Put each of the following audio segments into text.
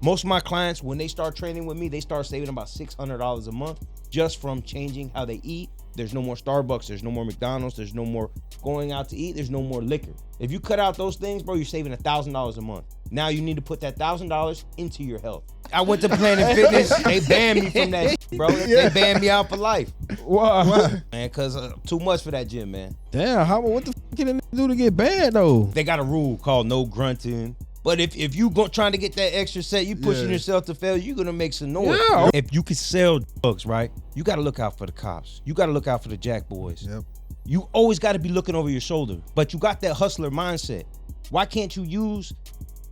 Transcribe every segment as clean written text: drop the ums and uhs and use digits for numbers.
Most of my clients, when they start training with me, they start saving about $600 a month just from changing how they eat. There's no more Starbucks. There's no more McDonald's. There's no more going out to eat. There's no more liquor. If you cut out those things, bro, you're saving $1,000 a month. Now you need to put that $1,000 into your health. I went to Planet Fitness. They banned me from that shit, bro. They banned me out for life. Why? Man, because too much for that gym, man. Damn, what the f*** can a do to get banned, though? They got a rule called no grunting. But if you trying to get that extra set, you pushing yourself to fail, you're going to make some noise. Yeah. If you could sell drugs, right, you got to look out for the cops. You got to look out for the jack boys. Yep. You always got to be looking over your shoulder. But you got that hustler mindset. Why can't you use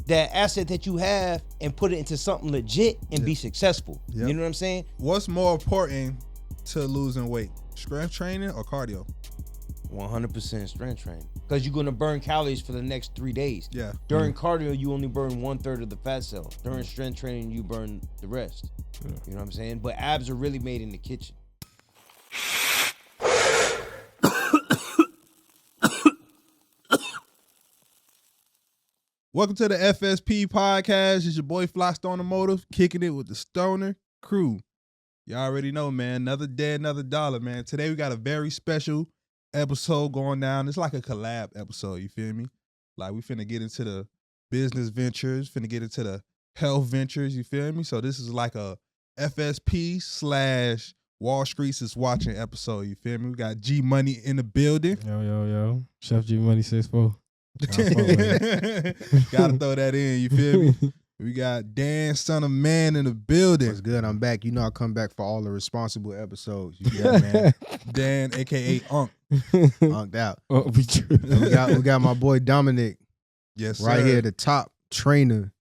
that asset that you have and put it into something legit and be successful? Yep. You know what I'm saying? What's more important to losing weight? Strength training or cardio? 100% strength training. Because you're going to burn calories for the next 3 days. Yeah. During cardio, you only burn 1/3 of the fat cells. During strength training, you burn the rest. Yeah. You know what I'm saying? But abs are really made in the kitchen. Welcome to the FSP podcast. It's your boy Flystoner Motive, kicking it with the Stoner crew. You already know, man. Another day, another dollar, man. Today we got a very special episode going down. It's like a collab episode, you feel me? Like we finna get into the business ventures, finna get into the health ventures, you feel me? So this is like a FSP / Wall Street's is watching episode, you feel me? We got G Money in the building. Yo. Chef G Money 6'4". Gotta throw that in, you feel me? We got Dan, son of man, in the building. What's good? I'm back. You know I come back for all the responsible episodes. Yeah, man. Dan, aka Unk. Unked out. We got my boy Dominic. Yes, right sir. here, the top trainer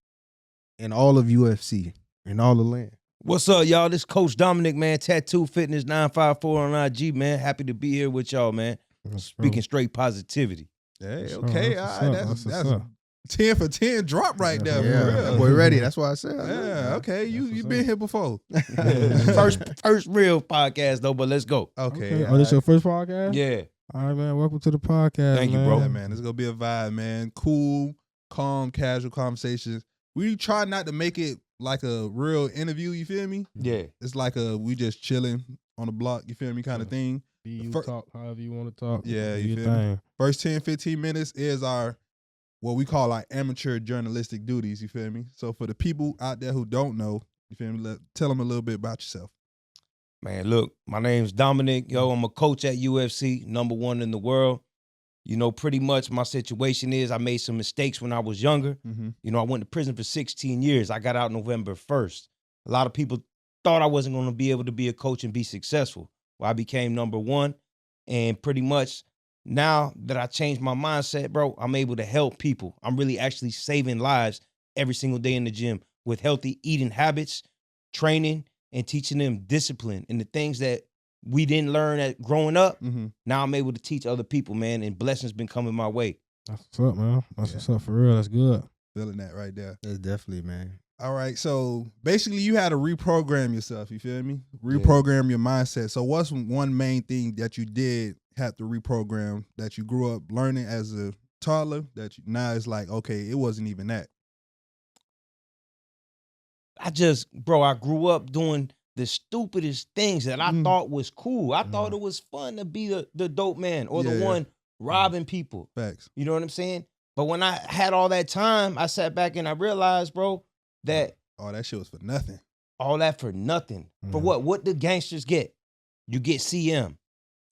in all of UFC, in all the land. What's up, y'all? This Coach Dominic, man. Tattoofitness954 on IG, man. Happy to be here with y'all, man. Speaking straight positivity. Hey, okay. All right. That's 10 for 10 drop right there. Yeah, for real. that boy ready. That's why I said. Yeah, okay. You been here before. First real podcast, though, but let's go. Okay. Oh, this your first podcast? Yeah. All right, man. Welcome to the podcast. Thank you, man. bro. Yeah, man. It's going to be a vibe, man. Cool, calm, casual conversations. We try not to make it like a real interview, you feel me? Yeah. It's like we just chilling on the block, you feel me, kind of thing. Talk however you want to talk. Yeah, you feel me? First 10, 15 minutes is what we call our amateur journalistic duties, you feel me? So for the people out there who don't know, you feel me, tell them a little bit about yourself. Man, look, my name's Dominic. Yo, I'm a coach at UFC, #1 in the world. You know, pretty much my situation is I made some mistakes when I was younger. Mm-hmm. You know, I went to prison for 16 years. I got out November 1st. A lot of people thought I wasn't going to be able to be a coach and be successful. Well, I became #1. And pretty much now that I changed my mindset, bro, I'm able to help people. I'm really actually saving lives every single day in the gym with healthy eating habits, training, and teaching them discipline and the things that we didn't learn at growing up. Mm-hmm. Now I'm able to teach other people, man, and blessings been coming my way. That's what's up, man. That's what's up for real. That's good. Feeling that right there. That's definitely, man. All right, so basically you had to reprogram yourself, you feel me? Reprogram your mindset. So what's one main thing that you did have to reprogram that you grew up learning as a toddler that now it's like, okay, it wasn't even that? I grew up doing the stupidest things that I thought was cool. I thought it was fun to be the dope man or the one robbing people. Facts. You know what I'm saying? But when I had all that time, I sat back and I realized, bro, that all that shit was for nothing. All that for nothing. For what? What do gangsters get? You get CM.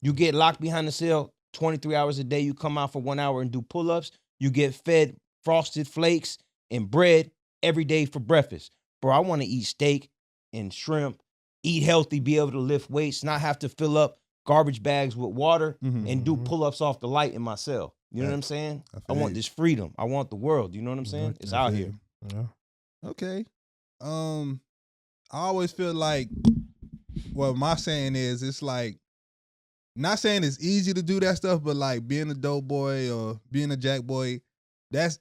You get locked behind the cell 23 hours a day. You come out for 1 hour and do pull-ups. You get fed Frosted Flakes and bread every day for breakfast. Bro, I want to eat steak and shrimp, eat healthy, be able to lift weights, not have to fill up garbage bags with water and do pull-ups off the light in my cell. You know what I'm saying? I want this freedom. I want the world. You know what I'm saying? It's out here. Yeah. Okay. I always feel like, well, my saying is, it's like, not saying it's easy to do that stuff, but like being a dope boy or being a jack boy, that's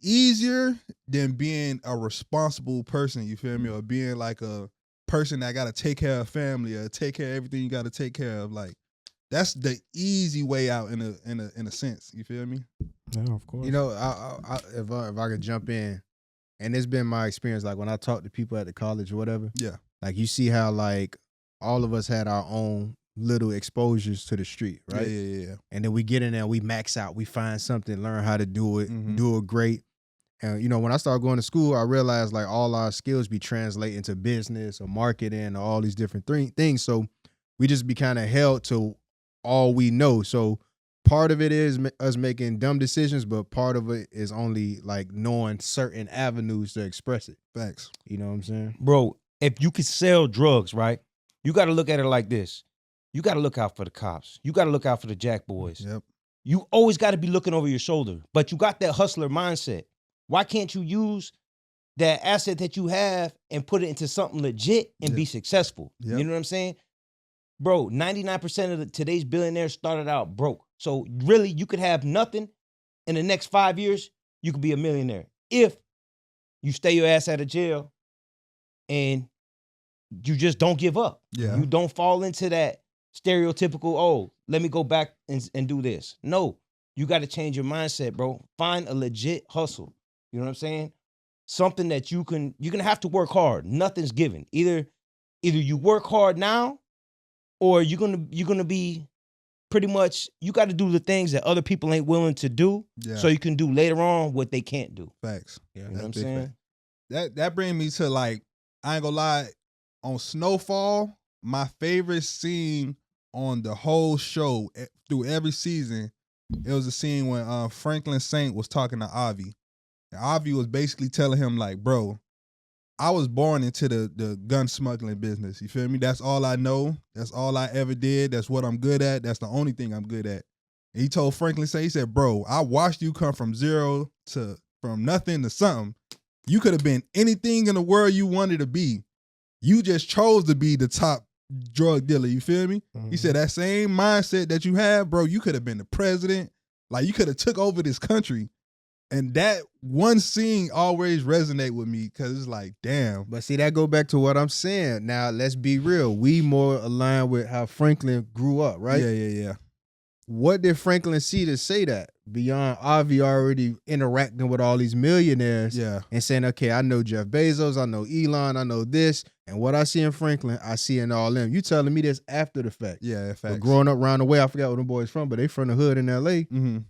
easier than being a responsible person, you feel me? Or being like a person that got to take care of family or take care of everything you got to take care of. Like, that's the easy way out in a sense, you feel me? Yeah, of course. You know, if I could jump in and it's been my experience. Like when I talk to people at the college or whatever, Yeah. like you see how like all of us had our own little exposures to the street, right? Yeah. And then we get in there, we max out, we find something, learn how to do it, do it great. And, you know, when I started going to school, I realized like all our skills be translating to business or marketing or all these different things. So we just be kind of held to all we know. So part of it is us making dumb decisions, but part of it is only like knowing certain avenues to express it. Facts. You know what I'm saying? Bro, if you could sell drugs, right, you got to look at it like this. You got to look out for the cops. You got to look out for the jack boys. Yep. You always got to be looking over your shoulder, but you got that hustler mindset. Why can't you use that asset that you have and put it into something legit and be successful? Yep. You know what I'm saying? Bro, 99% of today's billionaires started out broke. So really, you could have nothing. In the next 5 years, you could be a millionaire. If you stay your ass out of jail and you just don't give up. Yeah. You don't fall into that stereotypical, oh, let me go back and do this. No, you got to change your mindset, bro. Find a legit hustle. You know what I'm saying? Something that you're going to have to work hard. Nothing's given. Either you work hard now or you're going to be pretty much, you got to do the things that other people ain't willing to do so you can do later on what they can't do. Facts. Yeah, You know what I'm saying? That brings me to like, I ain't gonna lie, on Snowfall, my favorite scene on the whole show through every season, it was a scene when Franklin Saint was talking to Avi. And Avi was basically telling him like, bro, I was born into the gun smuggling business. You feel me? That's all I know. That's all I ever did. That's what I'm good at. That's the only thing I'm good at. And he told Franklin Saint, he said, bro, I watched you come from from nothing to something. You could have been anything in the world you wanted to be. You just chose to be the top drug dealer. You feel me? He said that same mindset that you have, bro, you could have been the president. Like you could have took over this country. And that one scene always resonate with me because it's like, damn. But see, that go back to what I'm saying. Now, let's be real. We more aligned with how Franklin grew up, right? Yeah. What did Franklin see to say that? Beyond Avi already interacting with all these millionaires and saying, okay, I know Jeff Bezos, I know Elon, I know this. And what I see in Franklin, I see in all them. You telling me this after the fact. Yeah, facts. But growing up around the way, I forgot where them boys from, but they from the hood in L.A.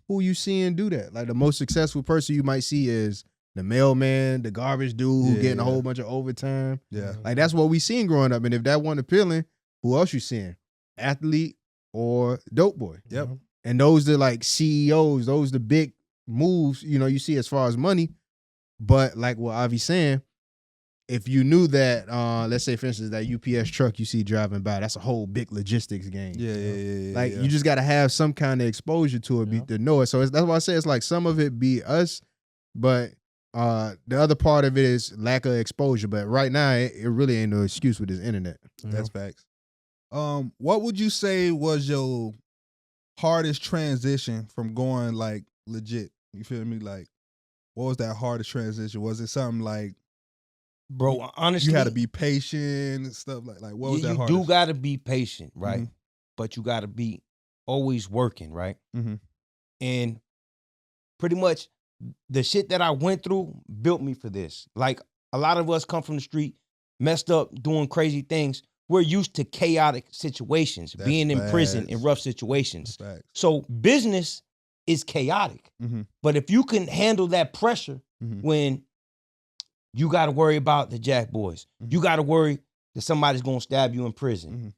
Who you seeing do that? Like the most successful person you might see is the mailman, the garbage dude who getting a whole bunch of overtime. Yeah. Like that's what we seen growing up. And if that wasn't appealing, who else you seeing? Athlete or dope boy. Yep. And those are like CEOs, those the big moves, you know, you see as far as money. But like what Avi's saying, if you knew that, let's say for instance, that UPS truck you see driving by, that's a whole big logistics game. Yeah. Like you just got to have some kind of exposure to it to know it. So that's why I say it's like some of it be us, but the other part of it is lack of exposure. But right now, it really ain't no excuse with this internet. That's facts. What would you say was your hardest transition from going like legit? You feel me? Like, what was that hardest transition? Was it something like, bro, honestly, you had to be patient and stuff like what was that hardest? You do got to be patient, right? But you got to be always working, right? And pretty much the shit that I went through built me for this. Like a lot of us come from the street, messed up, doing crazy things. We're used to chaotic situations, being in prison in rough situations. So business is chaotic. But if you can handle that pressure when you got to worry about the jack boys, you got to worry that somebody's going to stab you in prison,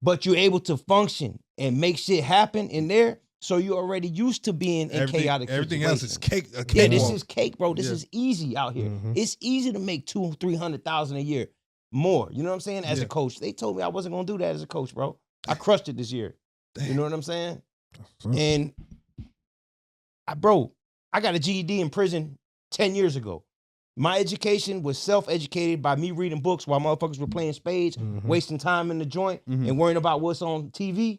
but you're able to function and make shit happen in there. So you're already used to being in chaotic situations. Everything else is cake. Yeah, this is cake, bro. This is easy out here. It's easy to make $200,000-300,000 a year. More, you know what I'm saying? As a coach, they told me I wasn't gonna do that as a coach, bro. I crushed it this year. You know what I'm saying? And I got a GED in prison 10 years ago. My education was self-educated by me reading books while motherfuckers were playing spades, wasting time in the joint and worrying about what's on TV.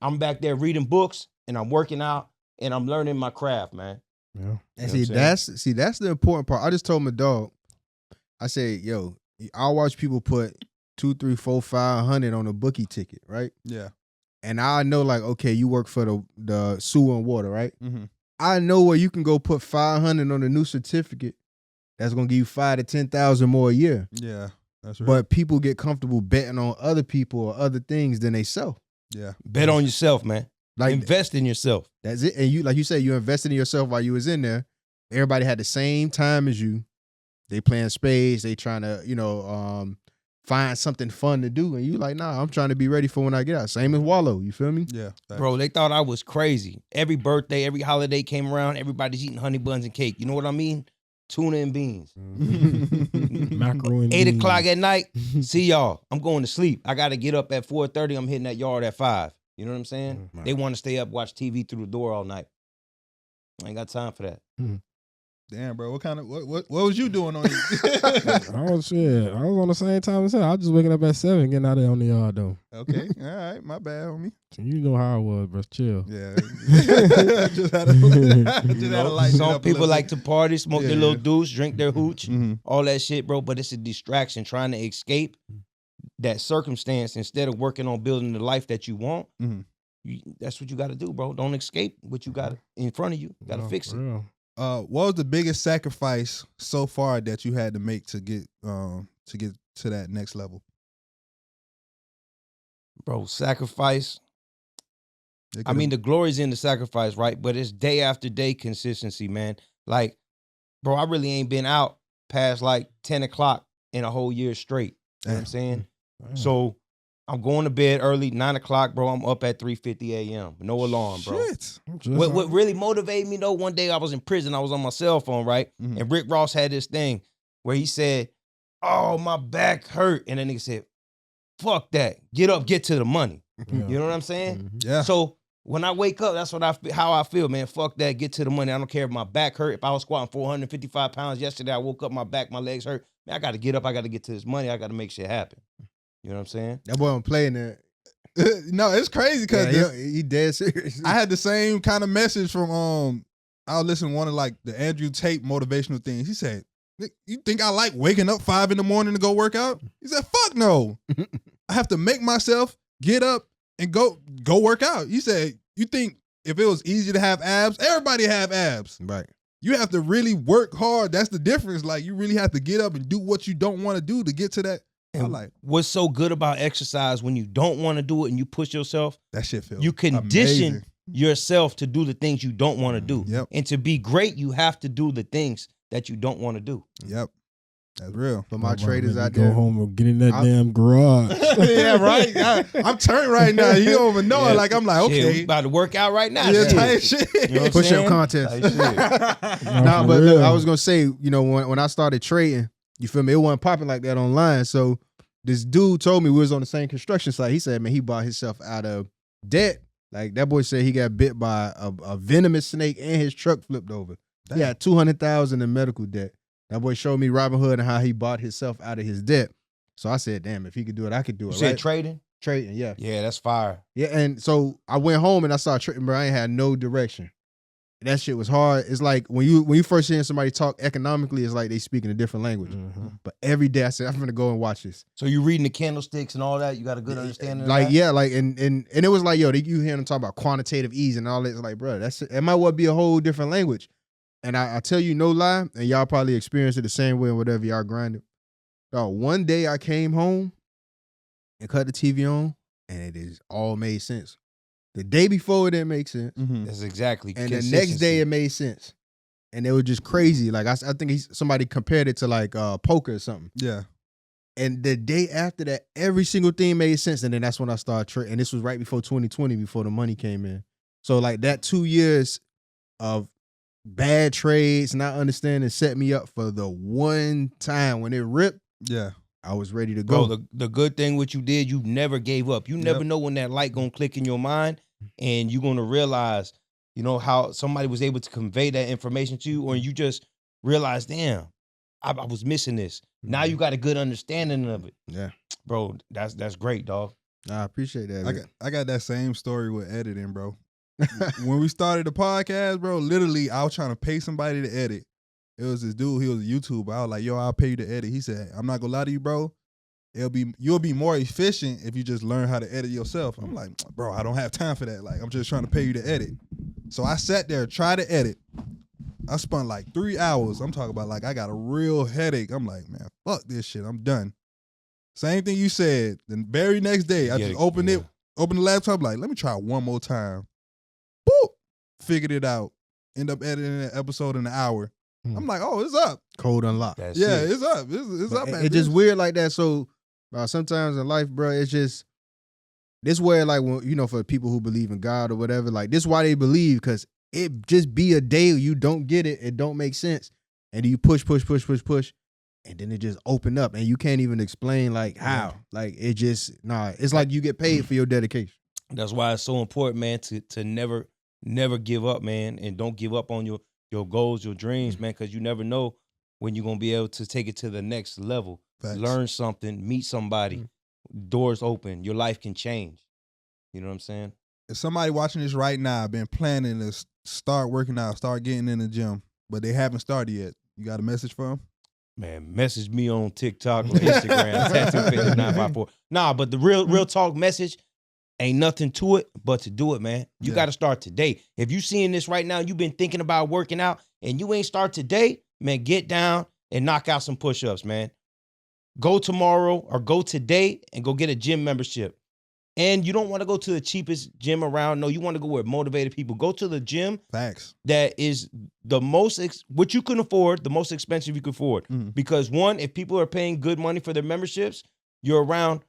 I'm back there reading books and I'm working out and I'm learning my craft, man. Yeah. And that's the important part. I just told my dog, I said, yo, I watch people put 200, 300, 400, 500 on a bookie ticket, right? Yeah. And I know, like, okay, you work for the sewer and water, right? I know where you can go put 500 on a new certificate that's gonna give you 5,000 to 10,000 more a year. Yeah, that's right. But people get comfortable betting on other people or other things than they self. Yeah, Bet on yourself, man. Like invest in yourself. That's it. And you, like you said, you invested in yourself while you was in there. Everybody had the same time as you. They playing spades. They trying to, find something fun to do. And you like, nah, I'm trying to be ready for when I get out. Same as Wallow. You feel me? yeah. Bro, they thought I was crazy. Every birthday, every holiday came around, everybody's eating honey buns and cake. You know what I mean? Tuna and beans. Mackerel and 8 beans. o'clock at night, see y'all. I'm going to sleep. I got to get up at 4:30. I'm hitting that yard at 5. You know what I'm saying? Right. They want to stay up, watch TV through the door all night. I ain't got time for that. Damn, bro. What was you doing on you? I was on the same time as him. I was just waking up at 7, getting out there on the yard though. Okay, all right. My bad, homie. So you know how I was, bro. Chill. Yeah. just had a light. Some people like to party, smoke their little deuce, drink their hooch, Mm-hmm. all that shit, bro. But it's a distraction trying to escape that circumstance instead of working on building the life that you want. That's what you got to do, bro. Don't escape what you got in front of you. You got to fix it. Real. What was the biggest sacrifice so far that you had to make to get to that next level? Bro, sacrifice. I mean, the glory's in the sacrifice, right? But it's day after day consistency, man. Like, bro, I really ain't been out past like 10 o'clock in a whole year straight. You know what I'm saying? Damn. So I'm going to bed early, 9 o'clock, bro. I'm up at 3:50 a.m. No alarm, bro. Shit. What really motivated me, though, one day I was in prison. I was on my cell phone, right? Mhm. And Rick Ross had this thing where he said, oh, my back hurt. And then he said, fuck that. Get up, get to the money. Yeah. You know what I'm saying? Mm-hmm. Yeah. So when I wake up, that's how I feel, man. Fuck that. Get to the money. I don't care if my back hurt. If I was squatting 455 pounds yesterday, I woke up, my back, my legs hurt. Man, I got to get up. I got to get to this money. I got to make shit happen. You know what I'm saying? That boy I'm playing that. No, it's crazy because he dead serious. I had the same kind of message from I was listening to one of like the Andrew Tate motivational things. He said, "You think I like waking up 5 a.m. to go work out?" He said, "Fuck no. I have to make myself get up and go work out." He said, "You think if it was easy to have abs, everybody have abs. Right. You have to really work hard. That's the difference. Like you really have to get up and do what you don't want to do to get to that." And what's so good about exercise when you don't want to do it and you push yourself? That shit feels You condition amazing. yourself to do the things you don't want to do. Yep. And to be great, you have to do the things that you don't want to do. Yep. That's real. For my traders out Go there. home and get in that damn garage. Yeah, right. I'm turned right now. You don't even know it. Like I'm like, Shit, we okay. about to work out right now. Yeah, Shit. tight shit. You know what I'm Push-up saying? contest. Like shit. Nah, For but look, real. I was gonna say, when I started trading, you feel me? It wasn't popping like that online. So this dude told me we was on the same construction site. He said, man, he bought himself out of debt. Like that boy said he got bit by a venomous snake and his truck flipped over. Damn. He had $200,000 in medical debt. That boy showed me Robinhood and how he bought himself out of his debt. So I said, damn, if he could do it, I could do it. You said right? trading? Trading, yeah. Yeah, that's fire. Yeah, and so I went home and I started trading, bro. I ain't had no direction. That shit was hard. It's like when you first hear somebody talk economically, it's like they speaking a different language. Mm-hmm. But every day I said, I'm gonna go and watch this. So you reading the candlesticks and all that? You got a good understanding Like, of that? yeah, like and it was like, yo, you hear them talk about quantitative ease and all that. It's like, bro, it might well be a whole different language. And I tell you no lie, and y'all probably experience it the same way in whatever y'all grinding. One day I came home and cut the TV on, and it is all made sense. The day before it didn't make sense. Mm-hmm. That's exactly. And the next day it made sense. And it was just crazy. Like I think somebody compared it to like poker or something. Yeah. And the day after that, every single thing made sense. And then that's when I started trading. And this was right before 2020, before the money came in. So like that 2 years of bad trades, not understanding, set me up for the one time when it ripped. Yeah. I was ready to go. Bro, the good thing what you did, you never gave up. You never Yep. know when that light gonna click in your mind and you're gonna realize, how somebody was able to convey that information to you, or you just realize, damn, I was missing this. Now you got a good understanding of it. Yeah. Bro, that's great, dog. I appreciate that. I got that same story with editing, bro. When we started the podcast, bro, literally I was trying to pay somebody to edit. It was this dude, he was a YouTuber. I was like, yo, I'll pay you to edit. He said, I'm not gonna lie to you, bro. You'll be more efficient if you just learn how to edit yourself. I'm like, bro, I don't have time for that. Like, I'm just trying to pay you to edit. So I sat there, tried to edit. I spent like 3 hours. I'm talking about like I got a real headache. I'm like, man, fuck this shit. I'm done. Same thing you said. The very next day, I just opened the laptop, like, let me try one more time. Boop. Figured it out. End up editing an episode in an hour. I'm like, oh, it's up. Code unlocked. It's up. It's up. It's just weird like that. So sometimes in life, bro, it's just this where like when, you know, for people who believe in God or whatever, like this why they believe, because it just be a day you don't get it, it don't make sense, and you push, and then it just open up, and you can't even explain like how. Like it just it's like you get paid for your dedication. That's why it's so important, man, to never give up, man, and don't give up on your goals, your dreams, man, because you never know when you're gonna be able to take it to the next level. Facts. Learn something, meet somebody, doors open, your life can change. You know what I'm saying? If somebody watching this right now been planning to start working out, start getting in the gym, but they haven't started yet, you got a message for them? Man, message me on TikTok or Instagram, Tattoofitness954. Nah, but the real talk message, ain't nothing to it but to do it, man. You got to start today. If you seeing this right now, you've been thinking about working out and you ain't start today, man, get down and knock out some push-ups, man. Go tomorrow or go today and go get a gym membership. And you don't want to go to the cheapest gym around. No, you want to go where motivated people. Go to the gym that is the most, what you can afford, the most expensive you can afford. Because one, if people are paying good money for their memberships, you're around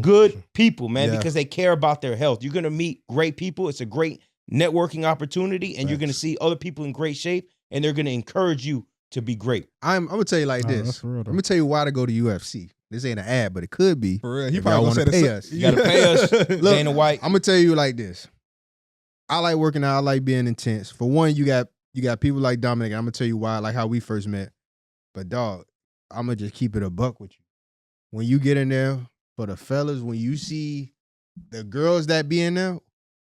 good people, man, because they care about their health. You're going to meet great people. It's a great networking opportunity, and you're going to see other people in great shape, and they're going to encourage you to be great. I'm going to tell you like this. I'm going to tell you why to go to UFC. This ain't an ad, but it could be. For real. He probably want to pay us. You got to pay us. Look, Dana White. I'm going to tell you like this. I like working out. I like being intense. For one, you got people like Dominic. I'm going to tell you why, like how we first met. But dog, I'm going to just keep it a buck with you. When you get in there, for the fellas, when you see the girls that be in there,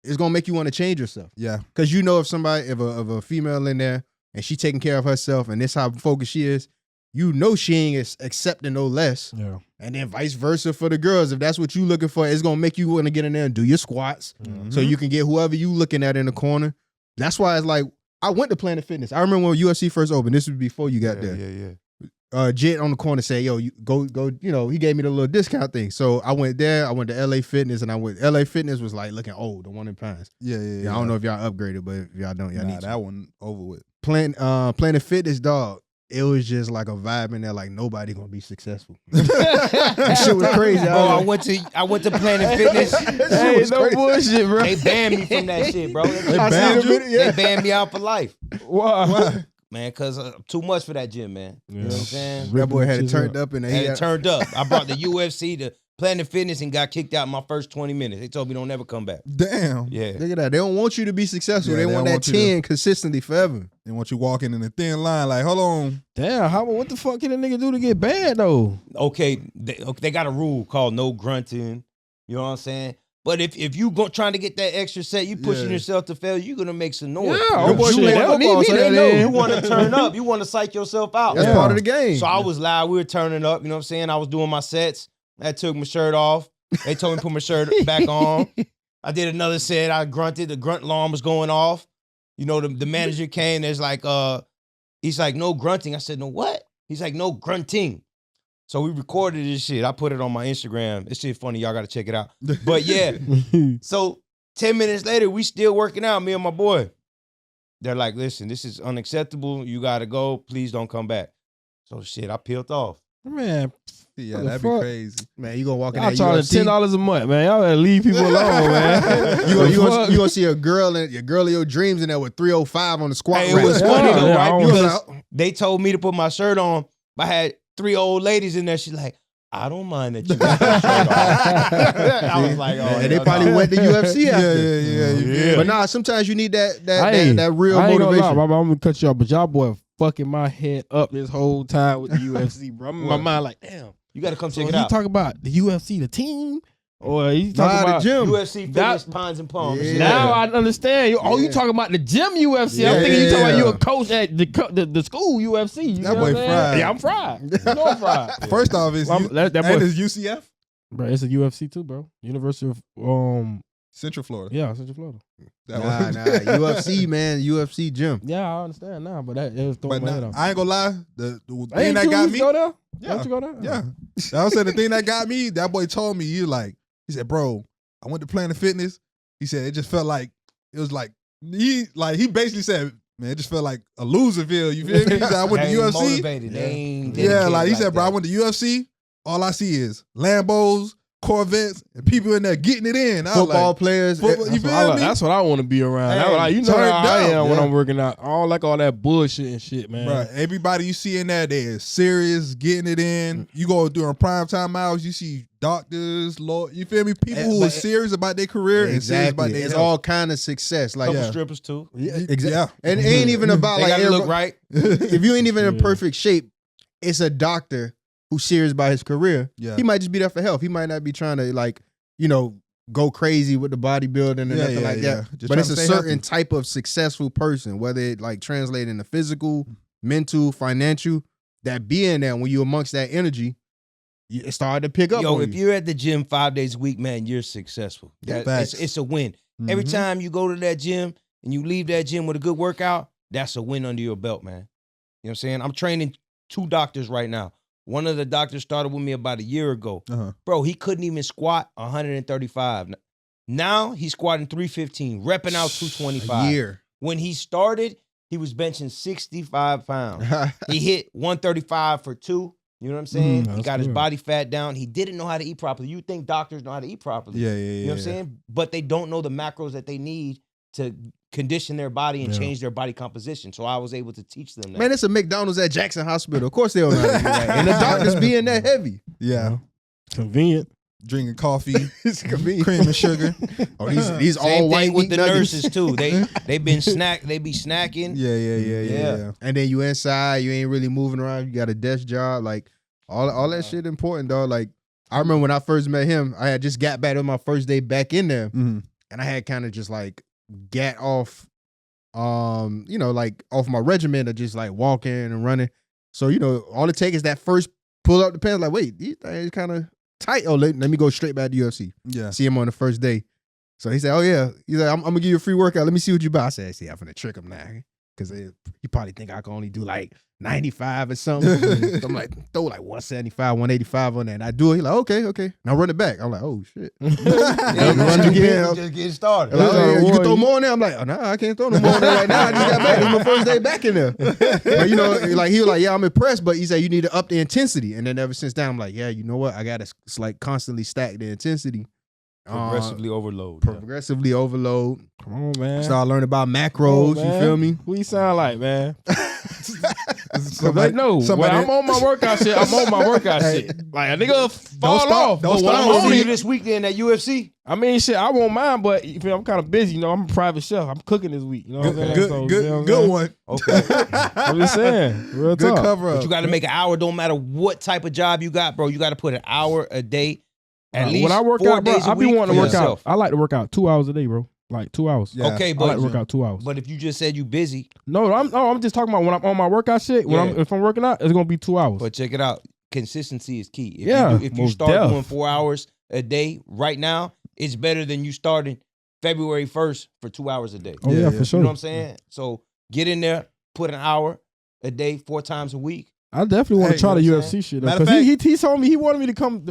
it's going to make you want to change yourself. Yeah. Because you know if a female in there and she taking care of herself and this how focused she is, you know she ain't accepting no less. Yeah. And then vice versa for the girls. If that's what you looking for, it's going to make you want to get in there and do your squats so you can get whoever you looking at in the corner. That's why it's like, I went to Planet Fitness. I remember when UFC first opened. This was before you got there. Yeah. Jet on the corner said, yo, you go, you know, he gave me the little discount thing. So I went there. I went to LA Fitness, and LA Fitness was like looking old, the one in Pines. Yeah. I don't know if y'all upgraded, but if y'all don't, y'all need that one over with. Planet Fitness, dog. It was just like a vibe in there, like nobody gonna be successful. That shit was crazy. Bro, I went to Planet Fitness. Hey, no bullshit, bro. They banned me from that shit, bro. They banned you? They banned me out for life. Why? Man, because too much for that gym, man. You know what I'm saying? That boy had it turned up. And had it turned up. I brought the UFC to Planet Fitness and got kicked out in my first 20 minutes. They told me don't ever come back. Damn. Yeah. Look at that. They don't want you to be successful. Yeah, they want that 10 consistently forever. They want you walking in a thin line like, hold on. Damn, what the fuck can a nigga do to get bad, though? Okay, they got a rule called no grunting. You know what I'm saying? But if you trying to get that extra set, you pushing yourself to fail, you're going to make some noise. Yeah, You want to turn up. You want to psych yourself out. That's part of the game. So I was loud. We were turning up. You know what I'm saying? I was doing my sets. I took my shirt off. They told me to put my shirt back on. I did another set. I grunted. The grunt alarm was going off. You know, the manager came. There's like, he's like, no grunting. I said, no what? He's like, no grunting. So we recorded this shit. I put it on my Instagram. This shit funny. Y'all got to check it out. But yeah. So 10 minutes later, we still working out, me and my boy. They're like, listen, this is unacceptable. You got to go. Please don't come back. So shit, I peeled off. Man. Yeah, that'd be crazy. Man, you gonna walk in there. I charge $10 a month, man. Y'all better leave people alone, man. you gonna see a girl in your dreams in there with 305 on the squat rack. It was funny though, right? Because Because they told me to put my shirt on. I had 3 old ladies in there. She's like, I don't mind that you got your shirt on. I was like, oh, and they probably went to UFC after. Yeah. But nah, sometimes you need that real I ain't motivation. gonna lie, I'm gonna cut you off, but y'all boy fucking my head up this whole time with the UFC, bro. I'm in my mind like, damn. You got to come So check it you out. talk about the UFC, the team, or you talking about the gym? UFC Fitness, Pines and Palms. Yeah. Now I understand. You talking about the gym UFC. I'm thinking you talking about you a coach at the school UFC. You That know boy what I'm saying? fried. Yeah, I'm fried. You know I'm fried. First off, That boy- is UCF? Bro, it's a UFC too, bro. University of Central Florida. Yeah, Central Florida. That Nah, UFC, man. UFC gym. Yeah, I understand now, but that it was throwing But my head off. I ain't gonna lie. The thing Ain't that you got used me. to go there? Yeah. Don't you go there? Yeah. I was saying the thing that got me, that boy told me, he said, bro, I went to Planet Fitness. He said, it just felt like, it was like, he basically said, man, it just felt like a loserville. You feel me? He said, I went to UFC. Motivated. They ain't Yeah, like he dedicated said, bro, I that. went to UFC. All I see is Lambos, Corvettes, and people in there getting it in. I was Football like, players. football- you That's what, feel me? that's what I want to be around. Hey, That's what you know turn it how I down. am when Yeah. I'm working out. I don't like all that bullshit and shit, man. Bro, everybody you see in there, they is serious, getting it in. You go during prime time hours, you see doctors, you feel me? People who are serious about their career and serious about Exactly. their It's health. all kind of success. Like, Couple Yeah. strippers too. yeah, Yeah. exactly. And it ain't even about They like gotta look right. if you ain't even in Yeah. perfect shape, it's a doctor who's serious about his career. Yeah. He might just be there for health. He might not be trying to go crazy with the bodybuilding and nothing like that. Just But trying it's to a stay certain healthy. type of successful person, whether it like translate into physical, mental, financial, that being there when you amongst that energy, it started to pick up Yo, on if you. you're at the gym 5 days a week, man, you're successful. Facts. It's a win. Every Mhm. time you go to that gym and you leave that gym with a good workout, that's a win under your belt, man. You know what I'm saying? I'm training 2 doctors right now. One of the doctors started with me about a year ago. Uh-huh. Bro, he couldn't even squat 135. Now he's squatting 315, repping out 225. A year. When he started, he was benching 65 pounds. He hit 135 for 2. You know what I'm saying? He that's got his good. body fat down. He didn't know how to eat properly. You think doctors know how to eat properly. Yeah. You know what I'm saying? But they don't know the macros that they need to condition their body and Yeah. change their body composition. So I was able to teach them that. Man, it's a McDonald's at Jackson Hospital. Of course they don't know how to do that. And the doctors being that heavy. Yeah. Convenient. Drinking coffee, It's convenient. cream and sugar. Oh, these Same all white thing with the nuggets. nurses too. They be snacking. Yeah. And then you inside, you ain't really moving around. You got a desk job. Like all that shit important, dog. Like I remember when I first met him, I had just got back on my first day back in there. Mhm. And I had kind of just like got off like off my regimen of just like walking and running. So, all it takes is that first pull up the pants, like, wait, these things kind of tight. Oh, let me go straight back to UFC. Yeah. See him on the first day. So he said, oh yeah. He said, I'm gonna give you a free workout. Let me see what you buy. I said, see, I'm finna trick him now. Cause he probably think I can only do like 95 or something. So I'm like, throw like 175, 185 on that. And I do it. He's like, okay. Now run it back. I'm like, oh shit. Yeah, Run it again. just getting started. Like, oh, yeah, you can boy, throw more in there. I'm like, oh, no, I can't throw no more in there right now. I just got back. It's my first day back in there. But, like he was like, yeah, I'm impressed, but he said you need to up the intensity. And then ever since then, I'm like, yeah, you know what? I gotta like constantly stack the intensity. Progressively overload. Progressively overload. Come on, man. Start learning about Come macros. on, man. You feel me? Who you sound like, man? Somebody- No, when somebody- I'm on my workout shit, I'm on my workout shit. Like a nigga fall stop- off. don't but when stop. I'm I'll on see you it, this weekend at UFC. I mean, shit, I won't mind, but you feel I'm kind of busy. I'm a private chef. I'm cooking this week. You know what I'm saying? Good, So, good, you know what I'm good saying? one. Okay. I'm just saying. Real Good talk. cover up. But you got to make an hour. Don't matter what type of job you got, bro. You got to put an hour a day. At least when I work 4 out, bro, days a I be week wanting for to work out. yourself. I like to work out 2 hours a day, bro. Like 2 hours. Yeah. Okay, I but like to work out 2 hours. But if you just said you busy, No, I'm just talking about when I'm on my workout shit. Yeah. If I'm working out, it's gonna be 2 hours. but check it out. Consistency is key. If Yeah, if you most start def. doing 4 hours a day right now, it's better than you starting February 1st for 2 hours a day. Oh yeah, Yeah, for yeah. sure. You know what I'm saying? So get in there, put an hour a day, 4 times a week. I definitely want Hey, to try the you know what I'm UFC shit Matter of because he told me he wanted me to come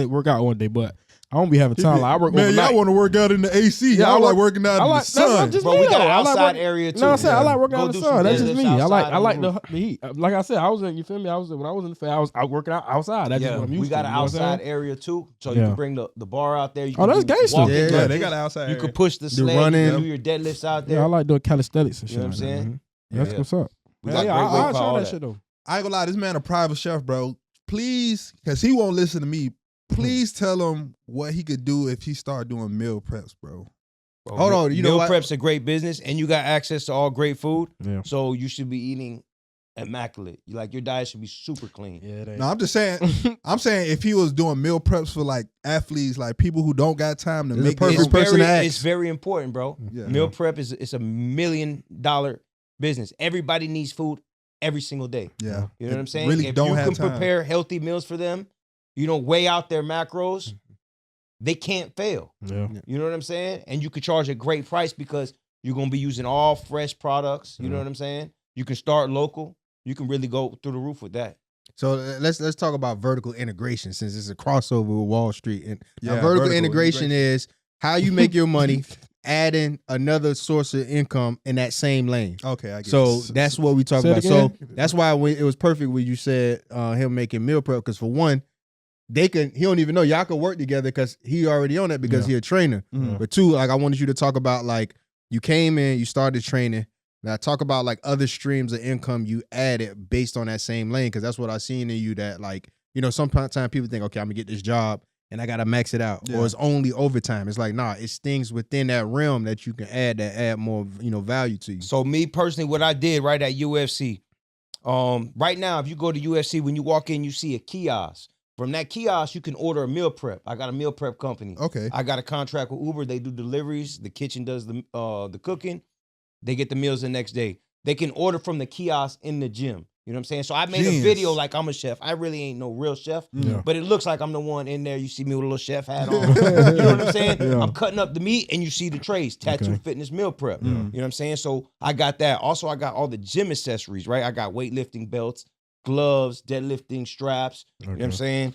work out one day, but I don't be having time. Like, I work Man, overnight. y'all want to work out in the AC. Yeah, y'all I like work- working out I in like the that's not sun. just Bro, me we got though. an I like outside work- area too. No, I'm saying I Yeah. like working Go out in do the some sun. That's just deadlifts me. I like outside in the the heat. Like I said, I was in. You feel me? When I was in the field, I was out working out outside. That's just Yeah, what I'm used we got to. an you know what I'm outside saying? area too, so you Yeah. can bring the bar out there. You Oh, can that's do gangster. walking Yeah, Yeah, lunges. they got an outside. You area. could push the The sled. running. You can do your deadlifts out there. Yeah, I like doing calisthenics and shit. You know what I'm like that, saying? man. That's Yeah. what's up. We Yeah, got yeah, great weight I'll for try all that that. shit though. I ain't gonna lie, this man a private chef, bro. Please, because he won't listen to me. Please tell him what he could do if he start doing meal preps, bro. Bro, Hold on, you know meal what? prep's a great business, and you got access to all great food. Yeah. So you should be eating immaculate. Like your diet should be super clean. Yeah, No, I'm just saying. I'm saying if he was doing meal preps for like athletes, like people who don't got time to This is a make perfect their It's own- person to ask. it's very important, bro. Yeah. Meal prep is it's $1 million business. Everybody needs food every single day. Yeah, You know what I'm saying? Really if don't you have can time. prepare healthy meals for them, you don't weigh out their macros, they can't fail. Yeah. You know what I'm saying? And you could charge a great price because you're gonna be using all fresh products. You know what I'm saying? You can start local. You can really go through the roof with that. So let's talk about vertical integration, since it's a crossover with Wall Street. And Yeah, vertical integration is how you make your money, adding another source of income in that same lane. Okay, I get So it. that's what we talk Say it about. So again. that's why it was perfect when you said him making meal prep, because for one, he don't even know y'all can work together because he already on it because he a trainer. Mhm. But two, like I wanted you to talk about like you came in, you started training. Now talk about like other streams of income you added based on that same lane, because that's what I seen in you that like, you know, sometimes people think, okay, I'm gonna get this job and I gotta max it out, or it's only overtime. It's like, nah, it's things within that realm that you can add that add more, you know, value to you. So me personally, what I did right at UFC, right now, if you go to UFC, when you walk in, you see a kiosk. From that kiosk, you can order a meal prep. I got a meal prep company. Okay. I got a contract with Uber. They do deliveries. The kitchen does the cooking. They get the meals the next day. They can order from the kiosk in the gym. You know what I'm saying? So I made a video like I'm a chef. I really ain't no real chef, but it looks like I'm the one in there. You see me with a little chef hat on. You know what I'm saying? Yeah. I'm cutting up the meat and you see the trays, Tattoo Fitness Meal Prep. You know what I'm saying? So I got that. Also, I got all the gym accessories, right? I got weightlifting belts, gloves, deadlifting straps. You know what I'm saying?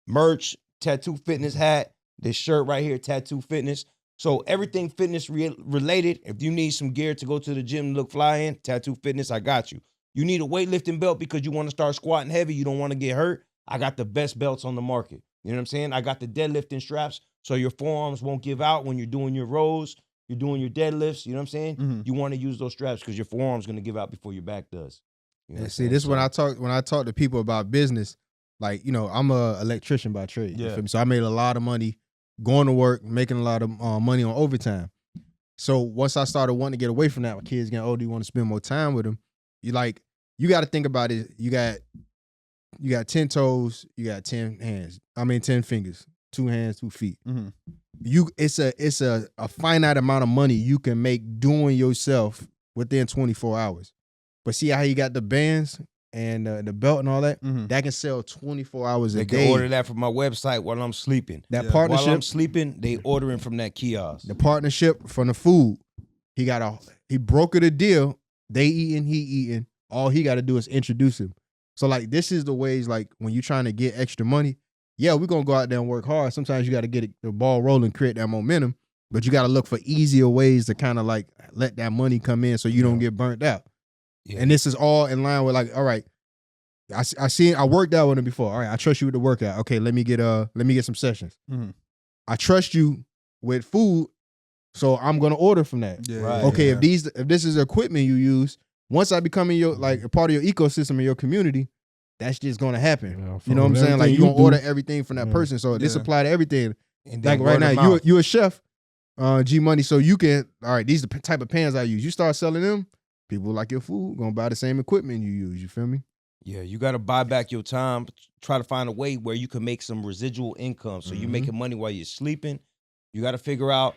Merch, Tattoo Fitness hat, this shirt right here, Tattoo Fitness. So everything fitness related. If you need some gear to go to the gym and look fly in, Tattoo Fitness, I got you. You need a weightlifting belt because you want to start squatting heavy, you don't want to get hurt. I got the best belts on the market. You know what I'm saying? I got the deadlifting straps so your forearms won't give out when you're doing your rows, you're doing your deadlifts. You know what I'm saying? You want to use those straps because your forearm's going to give out before your back does. You know And see, this is when I talk to people about business. Like, you know, I'm a electrician by trade. You feel me? So I made a lot of money going to work, making a lot of money on overtime. So once I started wanting to get away from that, my kids getting older, you want to spend more time with them. You got to think about it. You got 10 toes, you got 10 hands. 10 fingers, 2 hands, 2 feet. It's a finite amount of money you can make doing yourself within 24 hours. But see how you got the bands and the belt and all that? That can sell 24 hours a day. They can order that from my website while I'm sleeping. That partnership. While I'm sleeping, they ordering from that kiosk. The partnership from the food. He brokered a deal. They eating, he eating. All he got to do is introduce him. So like this is the ways like when you're trying to get extra money. Yeah, we're gonna go out there and work hard. Sometimes you got to get the ball rolling, create that momentum. But you got to look for easier ways to kind of like let that money come in so you don't get burnt out. Yeah. And this is all in line with like, all right, I worked out with him before. All right, I trust you with the workout. Okay, let me get some sessions. I trust you with food, so I'm gonna order from that. Yeah, right. Okay, if this is equipment you use, once I become a part of your ecosystem and your community, that's just gonna happen. Yeah, you know what I'm saying? Like you gonna order everything from that person. So this apply to everything. And like right now, you a chef, G Money. So you can, all right, these are the type of pans I use. You start selling them, people like your food gonna buy the same equipment you use. You feel me? Yeah, you got to buy back your time. Try to find a way where you can make some residual income. So you're making money while you're sleeping. You got to figure out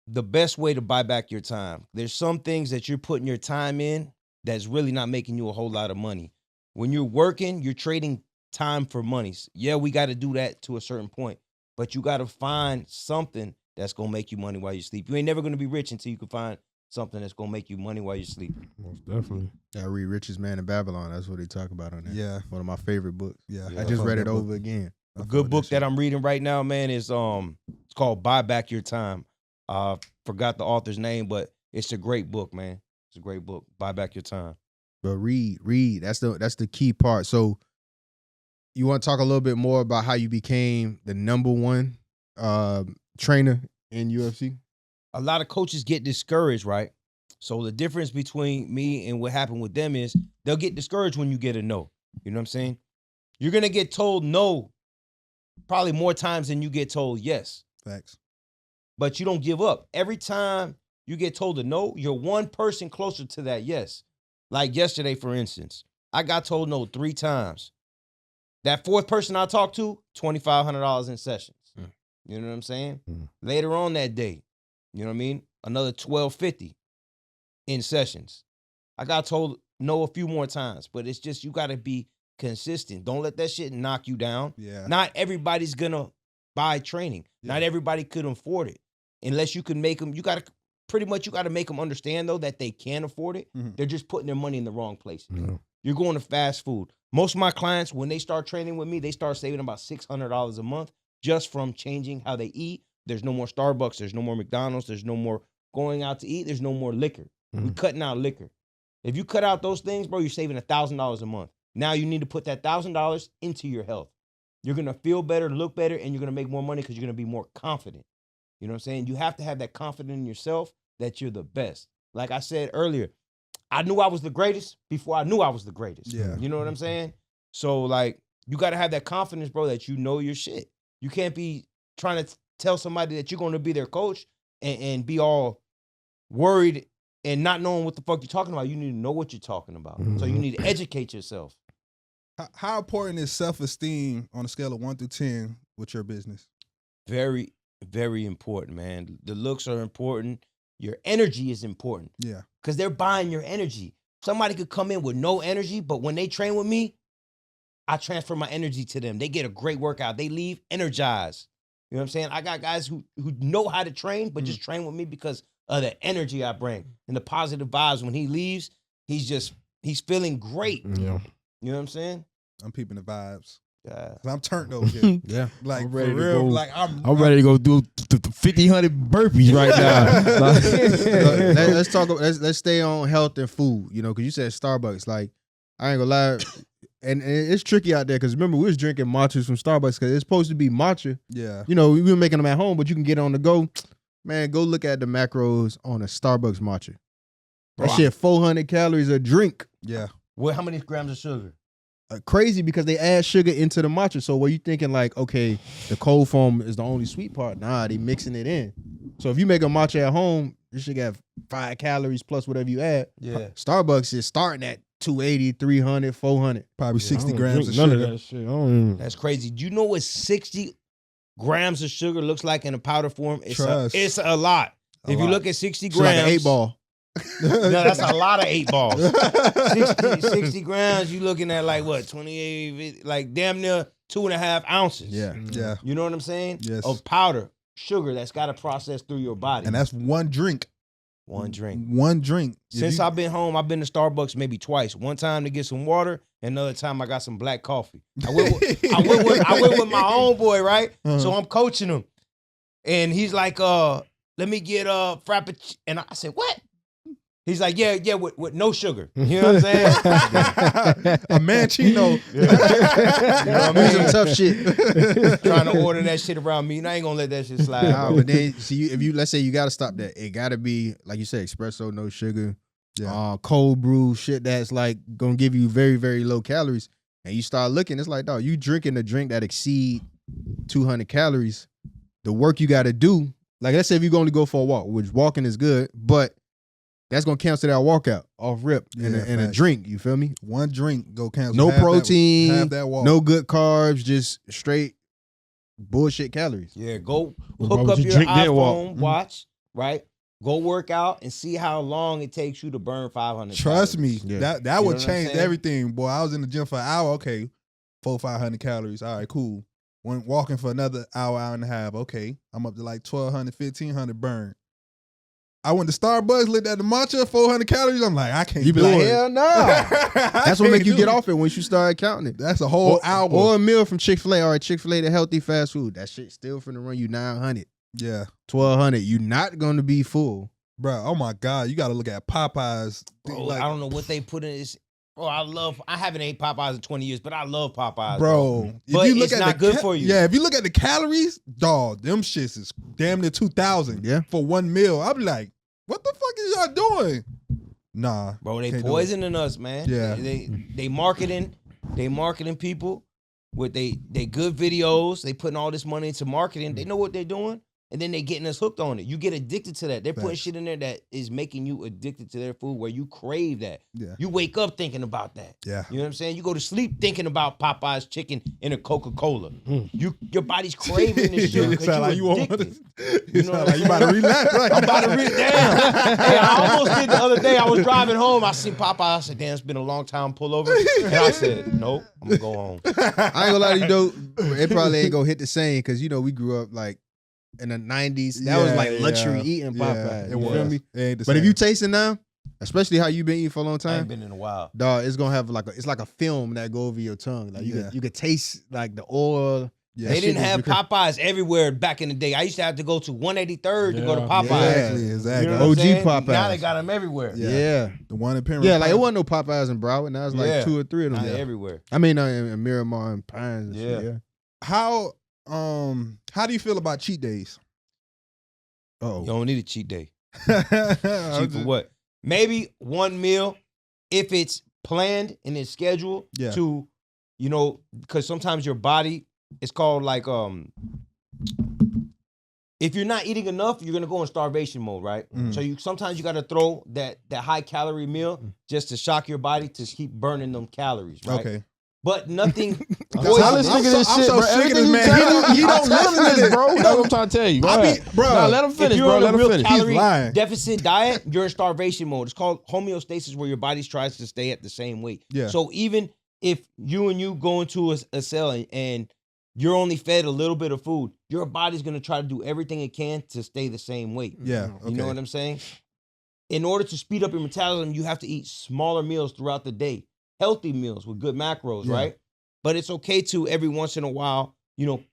the best way to buy back your time. There's some things that you're putting your time in that's really not making you a whole lot of money. When you're working, you're trading time for money. Yeah, we got to do that to a certain point, but you got to find something that's going to make you money while you sleep. You ain't never going to be rich until you can find something that's going to make you money while you sleep. Most definitely. I read Richest Man in Babylon. That's what they talk about on there. Yeah. One of my favorite books. Yeah. I just read it over again. A good book that I'm reading right now, man, is it's called Buy Back Your Time. Forgot the author's name, but it's a great book, man. It's a great book. Buy Back Your Time. But read. That's the key part. So you want to talk a little bit more about how you became the #1 trainer in UFC? A lot of coaches get discouraged, right? So the difference between me and what happened with them is they'll get discouraged when you get a no. You know what I'm saying? You're going to get told no probably more times than you get told yes. Facts. But you don't give up. Every time you get told a no, you're one person closer to that yes. Like yesterday, for instance, I got told no 3 times. That 4th person I talked to, $2,500 in sessions. You know what I'm saying? Later on that day, you know what I mean? Another $1,250 in sessions. I got told no a few more times, but it's just you got to be consistent. Don't let that shit knock you down. Yeah. Not everybody's going to buy training. Not everybody could afford it. Unless you can make them, you got to make them understand, though, that they can afford it. They're just putting their money in the wrong place. You're going to fast food. Most of my clients, when they start training with me, they start saving about $600 a month just from changing how they eat. There's no more Starbucks. There's no more McDonald's. There's no more going out to eat. There's no more liquor. We're cutting out liquor. If you cut out those things, bro, you're saving $1,000 a month. Now you need to put that $1,000 into your health. You're going to feel better, look better, and you're going to make more money because you're going to be more confident. You know what I'm saying? You have to have that confidence in yourself that you're the best. Like I said earlier, I knew I was the greatest before I knew I was the greatest. Yeah. You know what I'm saying? So, like, you got to have that confidence, bro, that you know your shit. You can't be trying to tell somebody that you're going to be their coach and be all worried and not knowing what the fuck you're talking about. You need to know what you're talking about. So you need to educate yourself. How important is self-esteem on a scale of 1 through 10 with your business? Very, very important, man. The looks are important. Your energy is important. Yeah. Because they're buying your energy. Somebody could come in with no energy, but when they train with me, I transfer my energy to them. They get a great workout. They leave energized. You know what I'm saying? I got guys who know how to train, but just train with me because of the energy I bring and the positive vibes. When he leaves, he's feeling great. Yeah. You know what I'm saying? I'm peeping the vibes. Yeah. I'm turned over here. Yeah. Like, I'm for ready to real. go. Like, I'm ready to go do 1,500 burpees right now. Let's talk. Let's stay on health and food. You know, because you said Starbucks. Like, I ain't gonna lie, and it's tricky out there. Because remember, we was drinking matchas from Starbucks because it's supposed to be matcha. Yeah. You know, we were making them at home, but you can get on the go. Man, go look at the macros on a Starbucks matcha. That shit 400 calories a drink. Yeah. Well, how many grams of sugar? Crazy because they add sugar into the matcha. So were you thinking like, okay, the cold foam is the only sweet part? Nah, they mixing it in. So if you make a matcha at home, you should have 5 calories plus whatever you add. Yeah. Starbucks is starting at 280, 300, 400. Probably 60 I don't grams of drink none sugar. of that shit. I don't That's crazy. Do you know what 60 grams of sugar looks like in a powder form? It's a lot. If you look at 60 It's like grams. an 8 ball. No, that's a lot of 8 balls. 60 grams, you looking at like what, 28, like damn near 2.5 ounces. Yeah. Yeah. You know what I'm saying? Yes. Of powder, sugar that's got to process through your body. And that's one drink. one drink. One drink. Since I've been home, I've been to Starbucks maybe twice. One time to get some water, another time I got some black coffee. I went with my homeboy, right? So I'm coaching him. And he's like, let me get a frappuccino. And I said, what? He's like, yeah, with no sugar. You know what I'm saying? a Mancino. You know what I mean? Some tough shit. Trying to order that shit around me, and I ain't gonna let that shit slide. Nah, but then see, if you let's say you gotta stop that, it gotta be like you said, espresso, no sugar, cold brew, shit that's like gonna give you very, very low calories. And you start looking, it's like, dog, you drinking a drink that exceed 200 calories. The work you gotta do, like let's say if you only go for a walk, which walking is good, but that's gonna cancel that workout off rip in a drink. You feel me? One drink go cancel. No protein, have that walk. no good carbs, just straight bullshit calories. Yeah, go Well, hook why would up you your drink then walk? iPhone watch, right? Go work out and see how long it takes you to burn 500 Trust me, calories. Yeah. that You would know what I'm change saying? everything, boy. I was in the gym for an hour. Okay, 400-500 calories. All right, cool. Went walking for another hour and a half. Okay, I'm up to like 1,200, 1,500 burn. I went to Starbucks, looked at the matcha, 400 calories. I'm like, I can't You be do like, it. hell no. That's what make you get off it once you start counting it. That's a whole hour. Or a meal from Chick-fil-A. All right, Chick-fil-A, the healthy fast food. That shit still finna run you 900, Yeah. 1,200. You're not going to be full. Bro, oh my God. You got to look at Popeyes. Bro, Like, I don't know what they put in this. Bro, I haven't ate Popeyes in 20 years, but I love Popeyes. bro. If But you look it's at not the good for you. Yeah, if you look at the calories, dog, them shits is damn near 2,000 Yeah. for one meal. I'll be like, what the fuck is y'all doing? Nah. Bro, they can't do it. poisoning us, man. Yeah. They marketing people with they good videos. They putting all this money into marketing. They know what they're doing. And then they getting us hooked on it. You get addicted to that. They're putting Facts. shit in there that is making you addicted to their food where you crave that. Yeah. You wake up thinking about that. Yeah. You know what I'm saying? You go to sleep thinking about Popeye's chicken and a Coca-Cola. Your body's craving this shit It because sound you're like you want addicted. You know sound what like I'm you about to relax. Right? I'm about to read. Damn. Hey, I almost did the other day. I was driving home. I seen Popeye. I said, damn, it's been a long time. Pull over. And I said, nope, I'm going to go home. I ain't gonna lie to you though. it probably ain't gonna hit the same because we grew up like in the 90s. That was like luxury eating Popeyes. You feel me? But if you tasting now, especially how you been eating for a long I time, ain't been in a while. dog, it's gonna have it's like a film that go over your tongue. Like you could taste like the oil. Yeah, they didn't have Popeyes everywhere back in the day. I used to have to go to 183rd to go to Popeyes. Exactly. You know OG Popeyes. Now they got them everywhere. Yeah. The one in Penrose. Yeah, like it wasn't no Popeyes in Broward. Now it's like 2 or 3 of them. Everywhere. I mean, in Miramar and Pines. And shit, yeah. How do you feel about cheat days? You don't need a cheat day. Cheat for what? Maybe one meal if it's planned and it's scheduled to, because sometimes your body, it's called like if you're not eating enough, you're gonna go in starvation mode, right? So sometimes you gotta throw that high calorie meal just to shock your body to keep burning them calories, right? Okay. But nothing. I'm so sick of this man. He don't listen to this, bro. That's what I'm trying to tell you. Go ahead. Bro, let him finish, if you're bro. on Let a him real finish. calorie deficit diet, you're in starvation mode. It's called homeostasis, where your body tries to stay at the same weight. Yeah. So even if you go into a cell and you're only fed a little bit of food, your body's gonna try to do everything it can to stay the same weight. Yeah. Okay. You know what I'm saying? In order to speed up your metabolism, you have to eat smaller meals throughout the day. Healthy meals with good macros, right? But it's okay to every once in a while,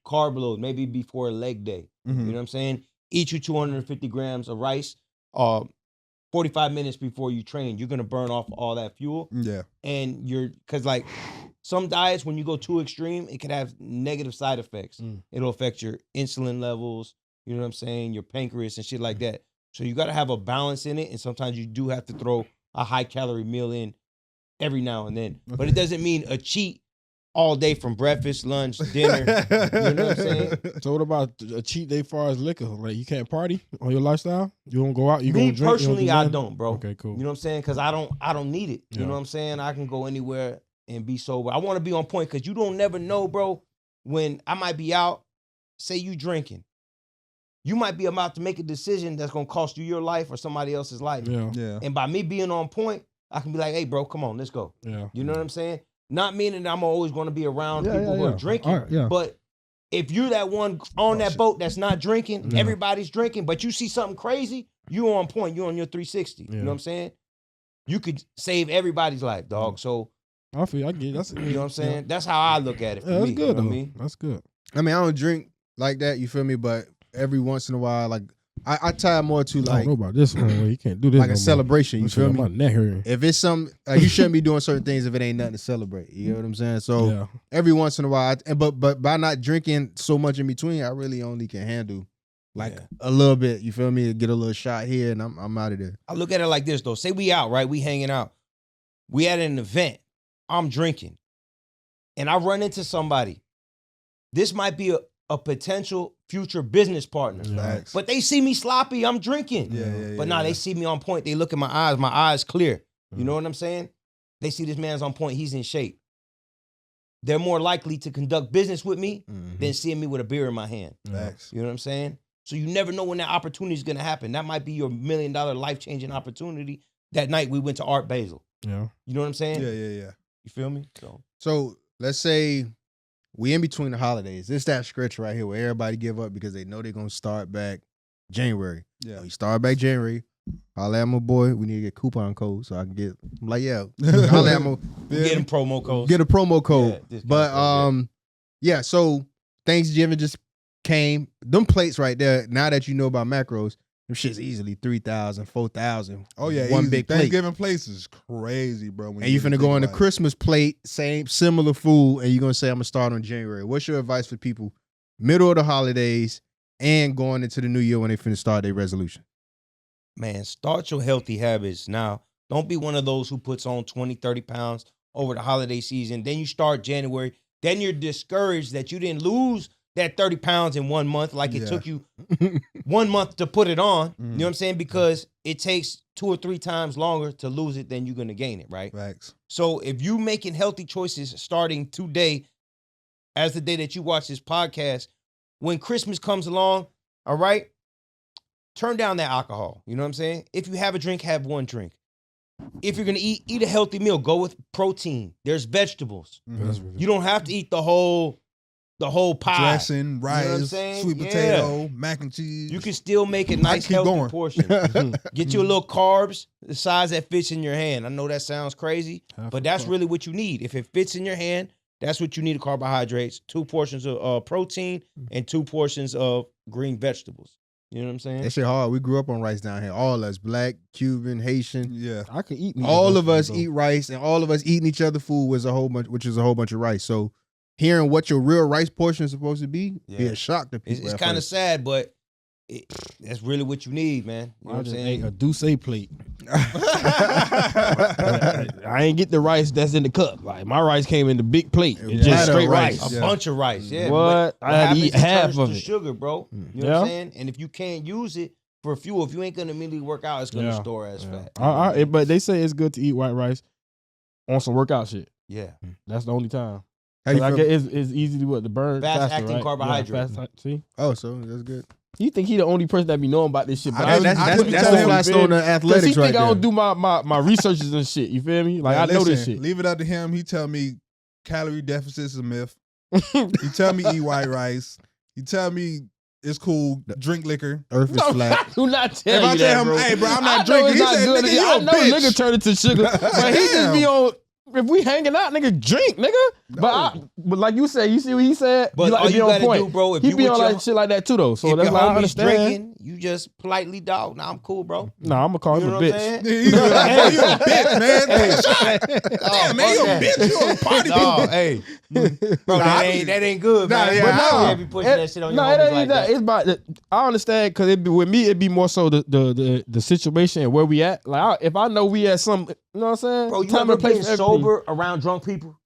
carb load, maybe before a leg day. You know what I'm saying? Eat you 250 grams of rice 45 minutes before you train. You're going to burn off all that fuel. Yeah. And because like some diets, when you go too extreme, it could have negative side effects. It'll affect your insulin levels, you know what I'm saying? Your pancreas and shit like that. So you got to have a balance in it. And sometimes you do have to throw a high calorie meal in every now and then. But it doesn't mean a cheat all day from breakfast, lunch, dinner. You know what I'm saying? So what about a cheat day as far as liquor? Like you can't party on your lifestyle? You don't go out? You Me don't drink? personally, I don't, bro. Okay, cool. You know what I'm saying? Because I don't need it. You know what I'm saying? I can go anywhere and be sober. I want to be on point because you don't never know, bro, when I might be out, say you drinking. You might be about to make a decision that's going to cost you your life or somebody else's life. Yeah. And by me being on point, I can be like, hey, bro, come on, let's go. Yeah. You know what I'm saying? Not meaning that I'm always going to be around people who are drinking, but if you're that one on that boat that's not drinking, everybody's drinking, but you see something crazy, you on point, you on your 360. You know what I'm saying? You could save everybody's life, dog. So I get it. You know what I'm saying? That's how I look at it. For that's me, good. You know what I mean? That's good. I mean, I don't drink like that. You feel me? But every once in a while, like I tie more to I like don't know about this one. You can't do this. like a celebration. You feel me? Me? If it's some, you shouldn't be doing certain things if it ain't nothing to celebrate. You know what I'm saying? So every once in a while, but by not drinking so much in between, I really only can handle like a little bit. You feel me? Get a little shot here, and I'm out of there. I look at it like this though. Say we out, right? We hanging out. We at an event. I'm drinking, and I run into somebody. This might be a potential future business partner. But they see me sloppy, I'm drinking. But they see me on point. They look at my eyes clear. You know what I'm saying? They see this man's on point, he's in shape. They're more likely to conduct business with me than seeing me with a beer in my hand. You know what I'm saying? So you never know when that opportunity is going to happen. That might be your $1 million life-changing opportunity. That night we went to Art Basel. Yeah. You know what I'm saying? Yeah. You feel me? So let's say we in between the holidays. It's that stretch right here where everybody give up because they know they're going to start back January. Yeah. We start back January. Holla at my boy. We need to get coupon code so I can get, I'm like, holla at my, get him promo codes. Get a promo code. So Thanksgiving just came. Them plates right there, now that you know about macros, them shit's easily 3,000, 4,000. Oh yeah, one easy. big plate. Thanksgiving plates is crazy, bro. And you finna go on the Christmas plate, similar food, and you're gonna say I'm gonna start on January. What's your advice for people middle of the holidays and going into the new year when they finna start their resolution? Man, start your healthy habits now. Don't be one of those who puts on 20, 30 pounds over the holiday season. Then you start January. Then you're discouraged that you didn't lose that 30 pounds in 1 month like it took you 1 month to put it on. You know what I'm saying? Because it takes 2 or 3 times longer to lose it than you're going to gain it, right? Facts. So if you making healthy choices starting today, as the day that you watch this podcast, when Christmas comes along, all right, turn down that alcohol. You know what I'm saying? If you have a drink, have one drink. If you're going to eat a healthy meal, go with protein. There's vegetables. You don't have to eat the whole the whole pie. Dressing, rice, You know what I'm saying? sweet potato, mac and cheese. You can still make a nice keep healthy going. portion. Get you a little carbs, the size that fits in your hand. I know that sounds crazy, but that's really what you need. If it fits in your hand, that's what you need of carbohydrates. 2 portions of protein and 2 portions of green vegetables. You know what I'm saying? That shit hard. We grew up on rice down here. All us, black, Cuban, Haitian. Yeah. I could eat meat. All of us eat rice, and all of us eating each other food was a whole bunch, which is a whole bunch of rice. So hearing what your real rice portion is supposed to be a shock to people. It's kind of sad, but that's really what you need, man. You know what I'm just saying? ate a Douce plate. I ain't get the rice that's in the cup. Like my rice came in the big plate. It's just straight rice. A bunch of rice. Yeah. What? I had to eat half of it. Sugar, bro. You know what I'm saying? And if you can't use it for fuel, if you ain't gonna immediately work out, it's gonna store as fat. But they say it's good to eat white rice on some workout shit. Yeah. That's the only time. How you I feel? guess it's easy to burn Fast faster, acting right? carbohydrate. Yeah, see? Oh, so that's good. You think he the only person that be knowing about this shit? But That's the Flystoner athletics he think right I don't there. do my researches and shit. You feel me? Like I know this shit. Leave it up to him. He tell me calorie deficits is a myth. He tell me eat white rice. He tell me it's cool, drink liquor. Earth is flat. Do not tell If I you tell that, him, bro. hey, bro, I'm not I know drinking. it's He not said, good. nigga, you I a know bitch. nigga turn it to sugar, but he just be on. If we hanging out, nigga, drink, nigga. But like you said, you see what he said. But like all to be you on gotta point. do, bro, if he you be with on your- like shit like that too, though. So if that's your why I homie's understand. drinking, you just politely, dog. Nah, I'm cool, bro. Nah, I'm gonna call You him know a what I'm bitch. saying? He's like, boy, you a bitch, man. Take a shot. Damn, man, you a bitch. You a party Dog, people. hey, bro, that ain't good, Nah, man. yeah, But I no, know. you be pushing that shit on your No, it homies ain't like that. that. It's about. I understand because with me, it'd be more so the situation and where we at. Like if I know we at some, you know what I'm saying? Bro, you Time ever and place been for everything. sober around drunk people?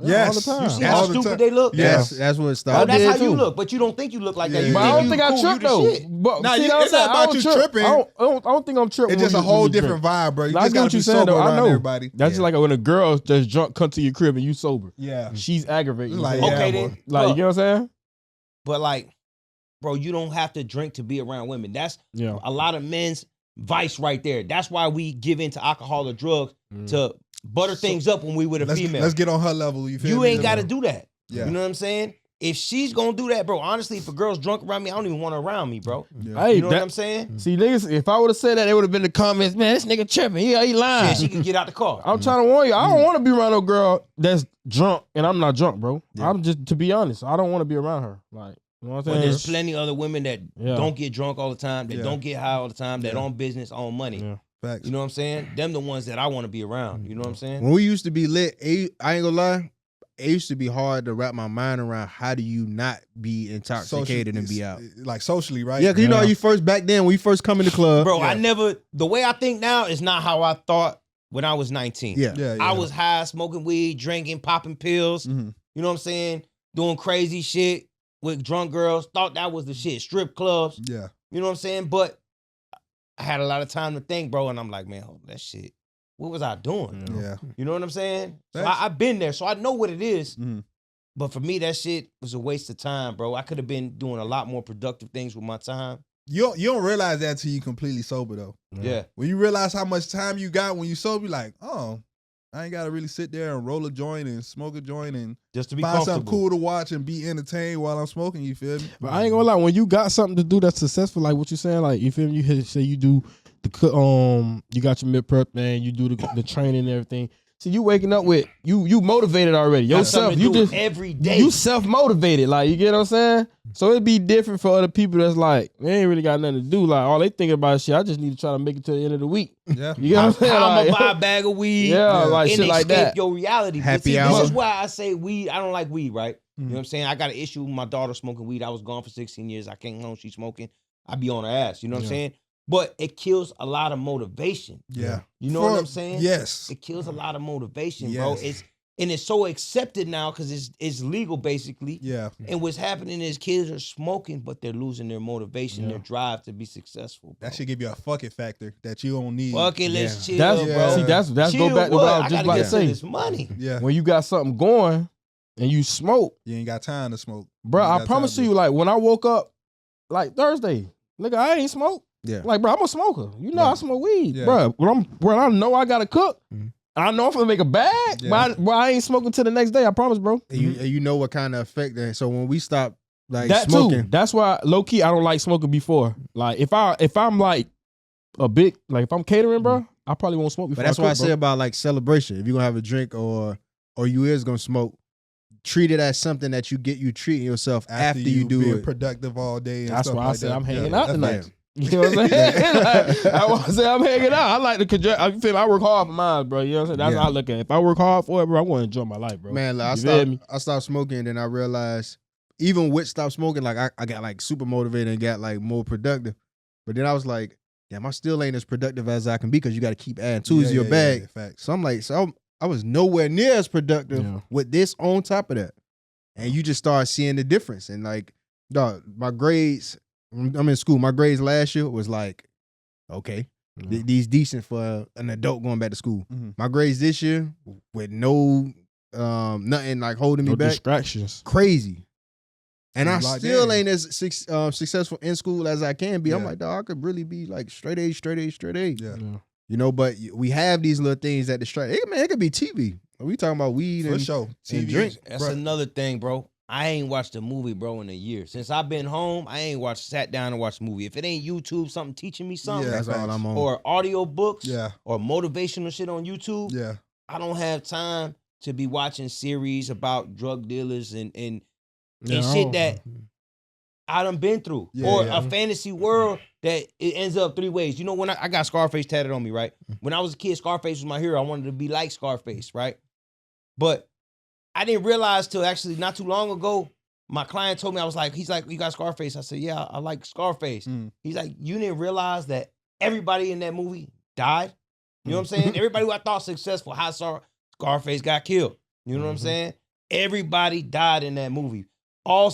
Yes. all the time. You see All how the stupid time. they look? Yes. That's what it Bro, started. that's did how you too. look, but you don't think you look like that. Yeah, You But yeah. I think don't you think I cool, trip you the though. shit. But Nah, see, you- know what it's I'm not saying? about I don't you trip. tripping. I don't think I'm tripping. It's just a when whole you drink. different vibe, bro. You I just get gotta what be you're saying, sober though. I around know. everybody. That's just like when a girl that's drunk come to your crib and you sober. Yeah. She's aggravating. Like, you. yeah, Okay, boy. then. Like, you get what I'm saying? But like, bro, you don't have to drink to be around women. That's Yeah. a lot of men's vice right there. That's why we give into alcohol or drugs to butter things up when we with a female. Let's get on her level. You feel You me? ain't got to do that. Yeah. You know what I'm saying? If she's gonna do that, bro, honestly, if a girl's drunk around me, I don't even want her around me, bro. Yeah. Hey, You know what I'm saying? See, niggas, if I would have said that, they would have been in the comments, man, this nigga tripping. He lying. Shit, she can get out the car. I'm trying to warn you. I don't want to be around no girl that's drunk, and I'm not drunk, bro. I'm just, to be honest, I don't want to be around her. Like, you know what I'm But saying? there's plenty other women that Yeah. don't get drunk all the time, that Yeah. don't get high all the time, that Yeah. own business, own money. Yeah. Facts. You know what I'm saying? Them the ones that I want to be around. You know what I'm saying? When we used to be lit, I ain't gonna lie, it used to be hard to wrap my mind around how do you not be intoxicated and be out. Like socially, right? Yeah, because you know how you first, back then, when you first come in the club. Bro, Yeah. I never, the way I think now is not how I thought when I was 19. Yeah. Yeah, I was high, smoking weed, drinking, popping pills. Mhm. You know what I'm saying? Doing crazy shit with drunk girls. Thought that was the shit. Strip clubs. Yeah. You know what I'm saying? But I had a lot of time to think, bro. And I'm like, man, hold that shit. What was I doing? Yeah. You know what I'm saying? So That's- I've been there, so I know what it is. Mhm. But for me, that shit was a waste of time, bro. I could have been doing a lot more productive things with my time. You don't realize that till you completely sober though. Yeah. When you realize how much time you got when you sober, you're like, oh, I ain't gotta really sit there and roll a joint and smoke a joint and Just to be find something comfortable. cool to watch and be entertained while I'm smoking. You feel me? But I ain't gonna lie, when you got something to do that's successful, like what you saying, like you feel me, say you do you got your mid prep, man, you do the training and everything. So you waking up with you motivated already. Got Yourself, something to you do just every day. you self-motivated. Like, you get what I'm saying? So it'd be different for other people that's like, they ain't really got nothing to do. Like, all they thinking about is shit, I just need to try to make it to the end of the week. Yeah. You get what I'm saying? I'm Like, gonna buy a bag of weed. yeah, like and shit like escape that. your reality. But Happy see, hour. This is why I say weed. I don't like weed, right? You know what I'm saying? I got an issue with my daughter smoking weed. I was gone for 16 years. I came home, she's smoking. I be on her ass. You know what I'm saying? But it kills a lot of motivation. Yeah. You know what I'm saying? Yes. It kills a lot of motivation, bro. Yes. It's so accepted now because it's legal basically. Yeah. And what's happening is kids are smoking, but they're losing their motivation, their drive to be successful. Bro. That should give you a fuck it factor that you don't need. Fuck it, let's chill, That's, bro. See, that's Chill go back to what? what I I was just gotta about get to say. this money. Yeah. When you got something going and you smoke, You ain't got time to smoke. bro, You ain't I got promise time to- you, like when I woke up, like Thursday, nigga, I ain't smoke. Yeah. Like, bro, I'm a smoker. You know, Right. I smoke weed, Yeah. bro. When I know I gotta cook, I know I'm gonna make a bag, but I ain't smoking till the next day. I promise, bro. And you know what kind of effect that. So when we stop like That smoking, too. That's why low key I don't like smoking before. Like if I'm like a big if I'm catering, bro, I probably won't smoke before. but that's why I cook, say about like celebration. If you're gonna have a drink or you is gonna smoke, treat it as something that you treating yourself after you do being it. productive all day. And That's stuff why I like said that. I'm hanging Yeah, out that's tonight. nice. You know what I'm saying? Like, I want to say I'm hanging out. I like to I feel I work hard for mine, bro. You know what I'm saying? That's how I look at it. If I work hard for it, bro, I want to enjoy my life, bro. Man, like, I stopped smoking, and then I realized even with stop smoking, like I got like super motivated and got like more productive. But then I was like, damn, I still ain't as productive as I can be because you got to keep adding tools to your bag. Facts. So I'm like, I was nowhere near as productive with this on top of that. And you just start seeing the difference. And like, dog, my grades, I'm in school. My grades last year was like, okay, these decent for an adult going back to school. Mm-hmm. My grades this year with no nothing like holding me back. Distractions. Crazy. And I Like still that. ain't as successful in school as I can be. I'm Yeah. like, dog, I could really be like straight A. Yeah. You know, but we have these little things that distract. It could be TV. We talking about weed For and sure. and TV. drink. That's another thing, bro. I ain't watched a movie, bro, in a year. Since I've been home, I ain't sat down and watched a movie. If it ain't YouTube, something teaching me something, Yeah, That's all I'm on. or audio books, Yeah. or motivational shit on YouTube, Yeah. I don't have time to be watching series about drug dealers and shit that I done been through. Yeah, or yeah. a fantasy world that it ends up three ways. You know, when I got Scarface tatted on me, right? When I was a kid, Scarface was my hero. I wanted to be like Scarface, right? But I didn't realize till actually not too long ago, my client told me, he's like, you got Scarface? I said, yeah, I like Scarface. He's like, you didn't realize that everybody in that movie died? You know what I'm saying? Everybody who I thought successful, how Scarface got killed. You know what I'm saying? Everybody died in that movie. All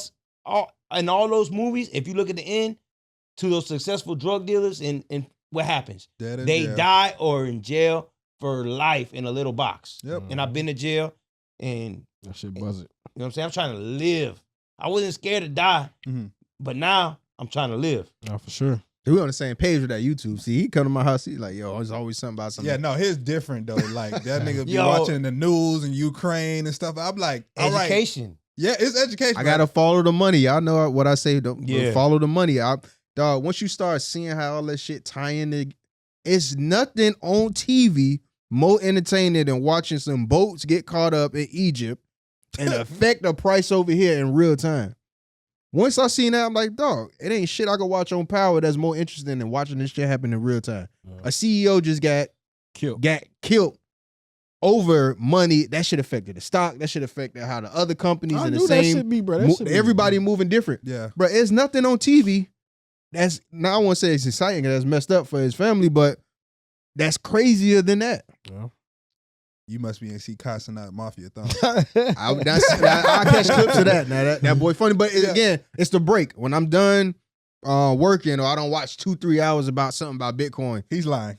those movies, if you look at the end, to those successful drug dealers, and what happens? They die or in jail for life in a little box. Yep. And I've been to jail, and that shit buzz it. you know what I'm saying? I'm trying to live. I wasn't scared to die, but now I'm trying to live. No, for sure. We on the same page with that YouTube. See, he come to my house, he's like, yo, there's always something about something. Yeah, no, his different though. Like that nigga be watching the news and Ukraine and stuff. I'm like, all right. Education. Yeah, it's education. I gotta follow the money. Y'all know what I say. Yeah. Follow the money. Dog, once you start seeing how all that shit tie in, it's nothing on TV more entertaining than watching some boats get caught up in Egypt and affect the price over here in real time. Once I seen that, I'm like, dog, it ain't shit I can watch on Power that's more interesting than watching this shit happen in real time. A CEO just got killed over money. That shit affected the stock. That shit affected how the other companies in the same. That should be, bro. That should be, everybody moving different. Yeah. Bro, it's nothing on TV that's, now I won't say it's exciting because that's messed up for his family, but that's crazier than that. Yeah. You must be in see Casanat Mafia thong. I'll catch clips of that. Now that boy funny, but again, it's the break. When I'm done working, or I don't watch 2-3 hours about something about Bitcoin. He's lying.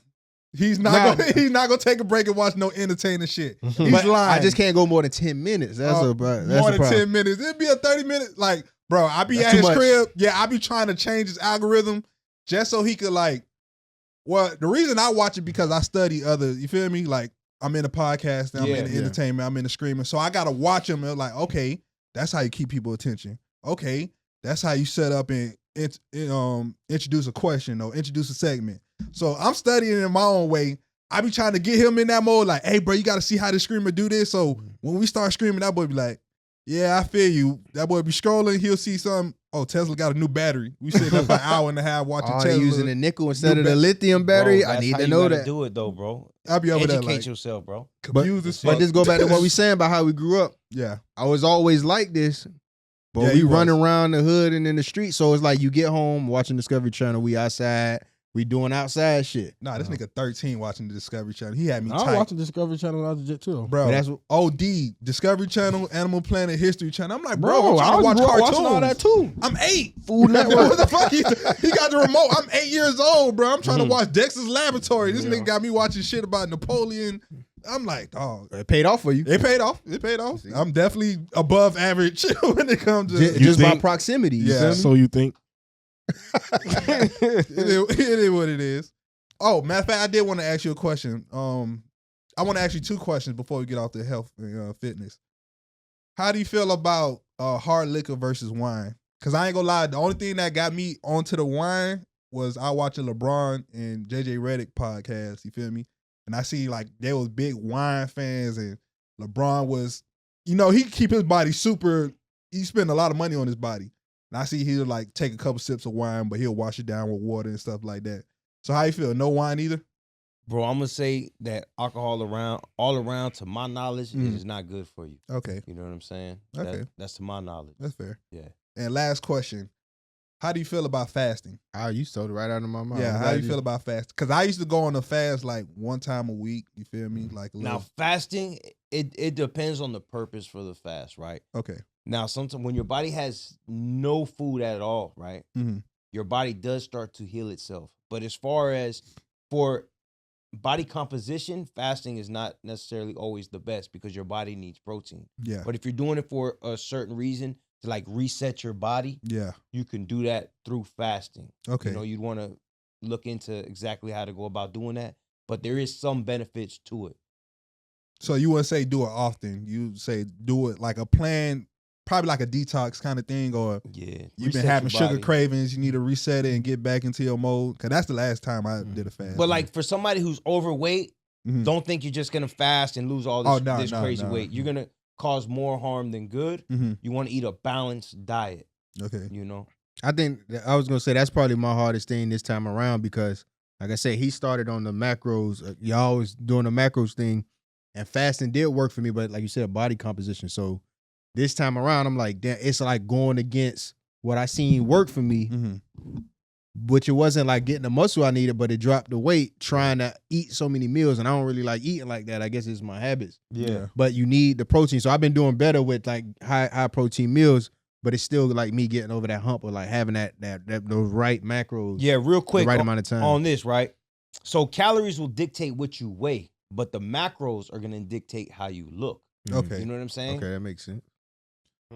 He's not gonna take a break and watch no entertaining shit. He's But lying. I just can't go more than 10 minutes. That's more than 10 minutes. It'd be a 30-minute. Like, bro, I be at his crib. Yeah, I be trying to change his algorithm just so he could like. Well, the reason I watch it because I study other. You feel me? Like, I'm in the podcast, I'm in the entertainment, I'm in the streaming. So I gotta watch them and like, okay, that's how you keep people attention. Okay, that's how you set up and introduce a question or introduce a segment. So I'm studying in my own way. I be trying to get him in that mode, like, hey, bro, you gotta see how this screamer do this. So when we start screaming, that boy be like, yeah, I feel you. That boy be scrolling, he'll see something. Oh, Tesla got a new battery. We sitting up for an hour and a half watching Tesla. Using a nickel instead of the lithium battery. Bro, I need to know that. Do it though, bro. I'll be over there Educate like, yourself, bro. confused as But fuck. just go back to what we saying about how we grew up. Yeah. I was always like this, but Yeah, we you was. running around the hood and in the street. So it's like you get home watching Discovery Channel, we outside, we doing outside shit. Nah, this nigga 13 watching the Discovery Channel. He had me I was tight. watching Discovery Channel when I was legit too. Bro, But that's what- OD, Discovery Channel, Animal Planet, History Channel. I'm like, bro, Bro, I'm trying to watch I was cartoons. watching all that too. I'm 8. Food Network. What the fuck? He got the remote. I'm 8 years old, bro. I'm trying to watch Dexter's Laboratory. This nigga got me watching shit about Napoleon. I'm like, dog. It paid off for you. It paid off. It paid off. I'm definitely above average when it comes to Just by think- proximity. You Yeah. feel me? So you think? it is what it is. Oh, matter of fact, I did want to ask you a question. I want to ask you 2 questions before we get off the health and fitness. How do you feel about hard liquor versus wine? Because I ain't gonna lie, the only thing that got me onto the wine was I watching LeBron and JJ Redick podcast. You feel me? And I see like they was big wine fans, and LeBron was, he keep his body super. He spend a lot of money on his body. And I see he'll like take a couple sips of wine, but he'll wash it down with water and stuff like that. So how you feel? No wine either? Bro, I'm gonna say that alcohol all around, to my knowledge, is not good for you. Okay. You know what I'm saying? Okay. That's to my knowledge. That's fair. Yeah. And last question. How do you feel about fasting? Oh, you stole it right out of my mouth. Yeah, how do you feel about fasting? Because I used to go on a fast like 1 time a week. You feel me? Like a little. Now, fasting, it depends on the purpose for the fast, right? Okay. Now, sometimes when your body has no food at all, right, your body does start to heal itself. But as far as for body composition, fasting is not necessarily always the best because your body needs protein. Yeah. But if you're doing it for a certain reason to like reset your body, you can do that through fasting. Okay. You'd want to look into exactly how to go about doing that, but there is some benefits to it. So you wouldn't say do it often. You say do it like a plan, probably like a detox kind of thing, or you've been having sugar cravings, you need to reset it and get back into your mode. Because that's the last time I did a fast. But like for somebody who's overweight, don't think you're just going to fast and lose all this crazy weight. You're going to cause more harm than good. You want to eat a balanced diet. Okay. I think I was going to say that's probably my hardest thing this time around because, like I said, he started on the macros. Y'all was doing the macros thing, and fasting did work for me, but like you said, body composition. So this time around, I'm like, damn, it's like going against what I seen work for me, which it wasn't like getting the muscle I needed, but it dropped the weight trying to eat so many meals. And I don't really like eating like that. I guess it's my habits. Yeah. But you need the protein. So I've been doing better with like high protein meals, but it's still like me getting over that hump of like having that those right macros. Yeah, real quick. The right amount of time. On this, right? So calories will dictate what you weigh, but the macros are going to dictate how you look. Okay. You know what I'm saying? Okay, that makes sense.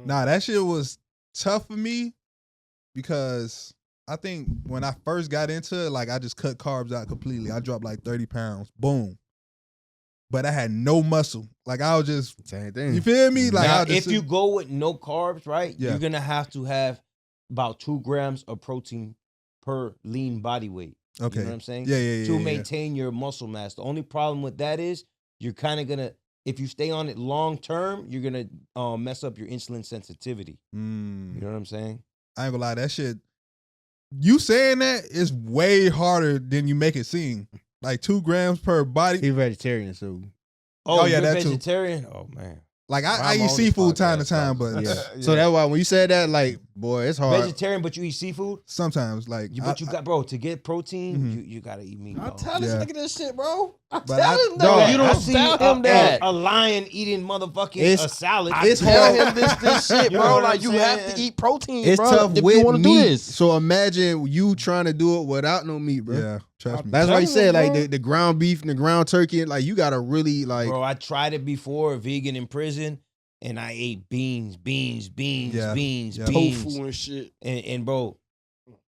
Nah, that shit was tough for me because I think when I first got into it, like I just cut carbs out completely. I dropped like 30 pounds. Boom. But I had no muscle. Like I was just same thing. You feel me? Like now, if you go with no carbs, right? Yeah. You're gonna have to have about 2 grams of protein per lean body weight. Okay. You know what I'm saying? Yeah. To maintain your muscle mass. The only problem with that is you're kind of gonna, if you stay on it long term, you're gonna mess up your insulin sensitivity. You know what I'm saying? I ain't gonna lie, that shit. You saying that is way harder than you make it seem. Like 2 grams per body. He's vegetarian, so. Oh yeah, you're that vegetarian? Too. Oh man. Like I eat seafood time to time, but yeah. So that's why when you said that, like, boy, it's hard. Vegetarian, but you eat seafood? Sometimes, like. But you got, bro, to get protein, you gotta eat meat. I tell this nigga this shit, bro. I But tell him that. No, You don't tell him that. A lion eating motherfucking a salad. It's tell him this shit, You know bro. what Like I'm you saying? have to eat protein, It's bro, tough if with you want to do meat. this. So imagine you trying to do it without no meat, bro. Yeah, trust me. That's why you Tell said him, like the ground beef and the ground turkey, like you gotta really like. Bro, I tried it before, vegan in prison, and I ate beans, Tofu and shit. And bro,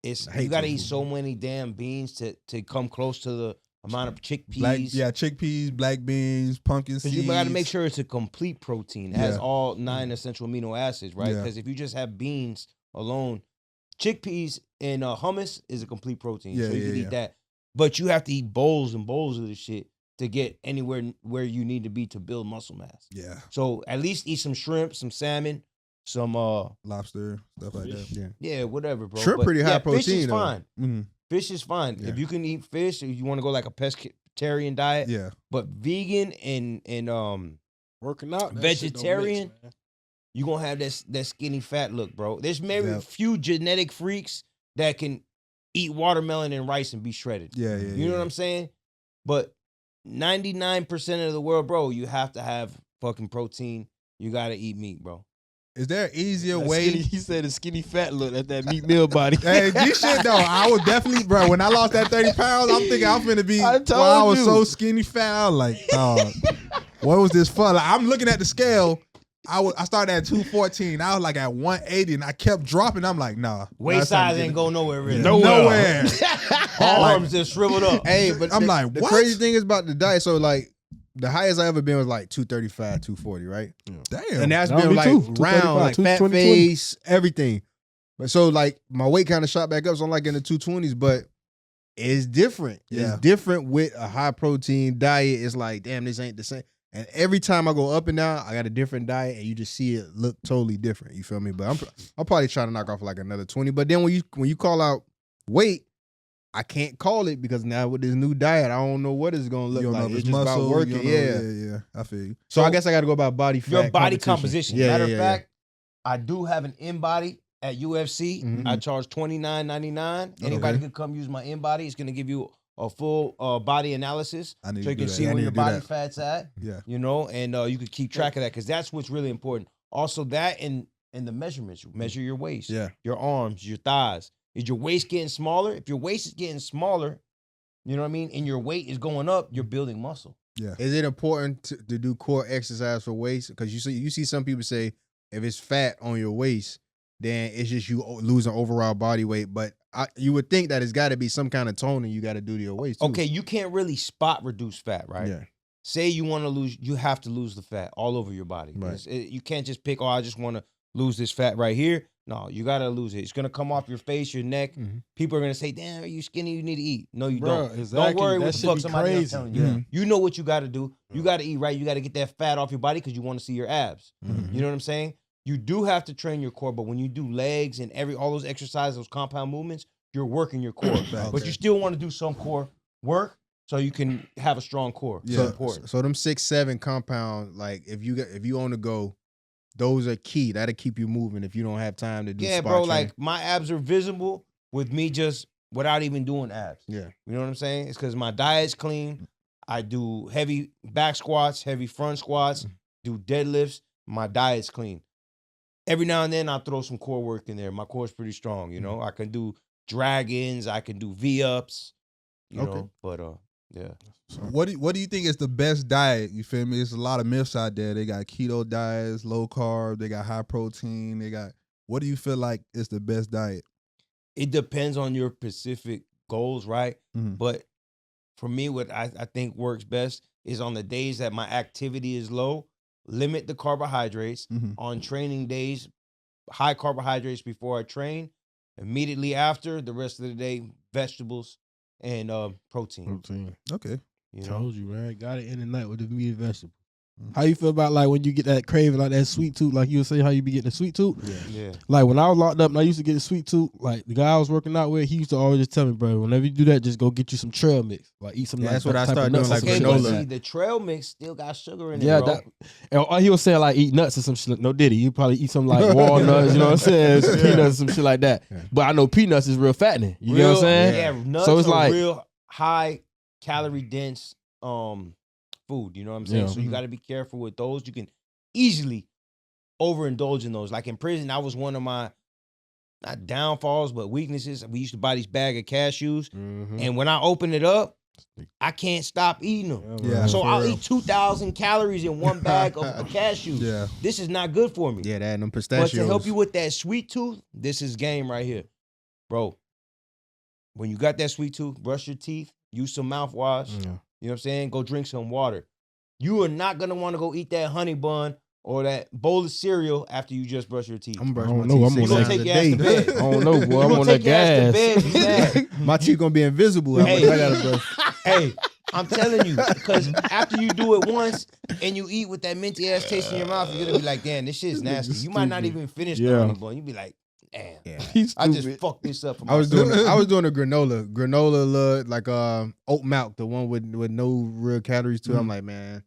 it's hate you gotta tofu. eat so many damn beans to come close to the amount of chickpeas. Chickpeas, black beans, pumpkin seeds. Because you gotta make sure it's a complete protein. It has Yeah. all 9 essential amino acids, right? Yeah. Because if you just have beans alone, chickpeas and hummus is a complete protein. Yeah, so you yeah, can yeah. eat that. But you have to eat bowls and bowls of this shit to get anywhere where you need to be to build muscle mass. Yeah, So at least eat some shrimp, some salmon, some lobster, stuff like that. yeah, whatever, bro. Shrimp But, pretty high Fish protein, is though. fine. Mm-hmm. Fish is fine. Yeah. If you can eat fish, if you want to go like a pescatarian diet, Yeah, but vegan and Working out, that Vegetarian? shit don't mix, man. you gonna have that skinny fat look, bro. There's maybe Yeah. a few genetic freaks that can eat watermelon and rice and be shredded. yeah. You know what I'm saying? But 99% of the world, bro, you have to have fucking protein. You gotta eat meat, bro. Is there an easier That way? skinny- he said a skinny fat look at that meat meal body. Hey, this shit though, I was definitely, bro. When I lost that 30 pounds, I'm thinking I'm finna be. I told I was you. so skinny fat. I was like, dog, what was this for? Like, I'm looking at the scale. I started at 214. I was like at 180, and I kept dropping. I'm like, nah. Waist size ain't go nowhere, really. Nowhere. Arms just shriveled up. Hey, but I'm the, like, the what? crazy thing is about the diet. So like, The highest I ever been was like 235, 240, right? Damn. And that's That would been be like too. round, like 235, fat 220. face, everything. But so like my weight kind of shot back up, so I'm like in the 220s, but it's different. Yeah. It's different with a high protein diet. It's like, damn, this ain't the same. And every time I go up and down, I got a different diet, and you just see it look totally different. You feel me? But I'll probably try to knock off like another 20. But then when you call out weight, I can't call it because now with this new diet, I don't know what it's gonna look You don't know like. if It's it's just muscle. about working. You don't know- Yeah. yeah. I feel you. So I guess I got to go about body fat. Your body competition. composition. Yeah, Matter of yeah, fact, I do have an in-body at UFC. Mhm. I charge $29.99. Anybody can come use my in-body. It's going to give you a full body analysis I need so to you do can that. see Yeah, I where need your to do body that. fat's at, Yeah. you know, and you can keep track of that because that's what's really important. Also that and the measurements. You measure your waist, Yeah. your arms, your thighs. Is your waist getting smaller? If your waist is getting smaller, you know what I mean, and your weight is going up, you're building muscle. Yeah. Is it important to do core exercise for waist? Because you see some people say if it's fat on your waist, then it's just you losing overall body weight. But you would think that it's got to be some kind of toning you got to do to your waist too. Okay, you can't really spot reduce fat, right? Yeah. Say you want to lose, you have to lose the fat all over your body. Right. You can't just pick, I just want to lose this fat right here. No, you got to lose it. It's going to come off your face, your neck. Mhm. People are going to say, damn, are you skinny? You need to eat. No, you Bruh, don't. exactly. Don't worry That what the shit fuck be somebody else crazy. telling you. Mhm. You know what you got to do. You got to eat right. You got to get that fat off your body because you want to see your abs. Mhm. You know what I'm saying? You do have to train your core, but when you do legs and all those exercises, those compound movements, you're working your core. But you still want to do some core work so you can have a strong core. Yeah. It's important. So them 6'7" compound, like if you on the go, those are key. That'll keep you moving if you don't have time to do. Yeah, spot bro, training. like my abs are visible with me just without even doing abs. Yeah. You know what I'm saying? It's because my diet's clean. I do heavy back squats, heavy front squats, do deadlifts. My diet's clean. Every now and then I throw some core work in there. My core's pretty strong, you know. I can do dragons, I can do V-ups, you know. But yeah. What do you think is the best diet? You feel me? There's a lot of myths out there. They got keto diets, low carb, they got high protein, they got what do you feel like is the best diet? It depends on your specific goals, right? Mhm. But for me, what I think works best is on the days that my activity is low, limit the carbohydrates. Mhm. On training days, high carbohydrates before I train. Immediately after, the rest of the day, vegetables and protein. Protein. Okay. You know? Told you, man. Got it in the night with the meat and vegetable. How you feel about like when you get that craving, like that sweet tooth, like you were saying how you be getting the sweet tooth? Yeah. Like when I was locked up and I used to get a sweet tooth, like the guy I was working out with, he used to always just tell me, bro, whenever you do that, just go get you some trail mix. Like eat some Yeah, like, that's what I type of started nuts doing, or like some Okay, shit but granola. see, the trail mix still got sugar in it, Yeah, bro. and he was saying like eat nuts or some shit. No diddy. You probably eat some like walnuts, you know what I'm saying? Some peanuts, some shit like that. Yeah. But I know peanuts is real fattening. You know what I'm saying? Yeah, nuts So it's are like- real high calorie dense food. You know what I'm saying? Yeah. So you got to be careful with those. You can easily overindulge in those. Like in prison, that was one of my not downfalls, but weaknesses. We used to buy these bag of cashews, Mhm. and when I open it up, I can't stop eating them. Yeah. So for I'll real. eat 2,000 calories in one bag of cashews. Yeah. This is not good for me. Yeah, that and them But pistachios. to help you with that sweet tooth, this is game right here. Bro, when you got that sweet tooth, brush your teeth, use some mouthwash. Yeah. You know what I'm saying? Go drink some water. You are not going to want to go eat that honey bun or that bowl of cereal after you just brush your teeth. I'm I brushing don't my know, teeth I'm 6 on gonna times that. take a your ass to day. bed. I don't know, boy. You I'm gonna on that take your ass to gas. bed, be mad. My teeth gonna be invisible. How much Hey. I gotta brush? Hey, I'm telling you, because after you do it once and you eat with that minty ass taste in your mouth, you're gonna be like, damn, this shit's nasty. You might not even finish the Yeah. honey bun. You be like, damn, Yeah. He's I just stupid. fucked this up for I was myself. doing a granola like oat milk, the one with no real calories to it. I'm like, man,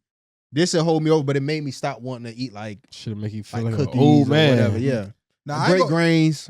this will hold me over, but it made me stop wanting to eat like Should make you feel like like, an cookies old or man. whatever. Yeah, Now great grains.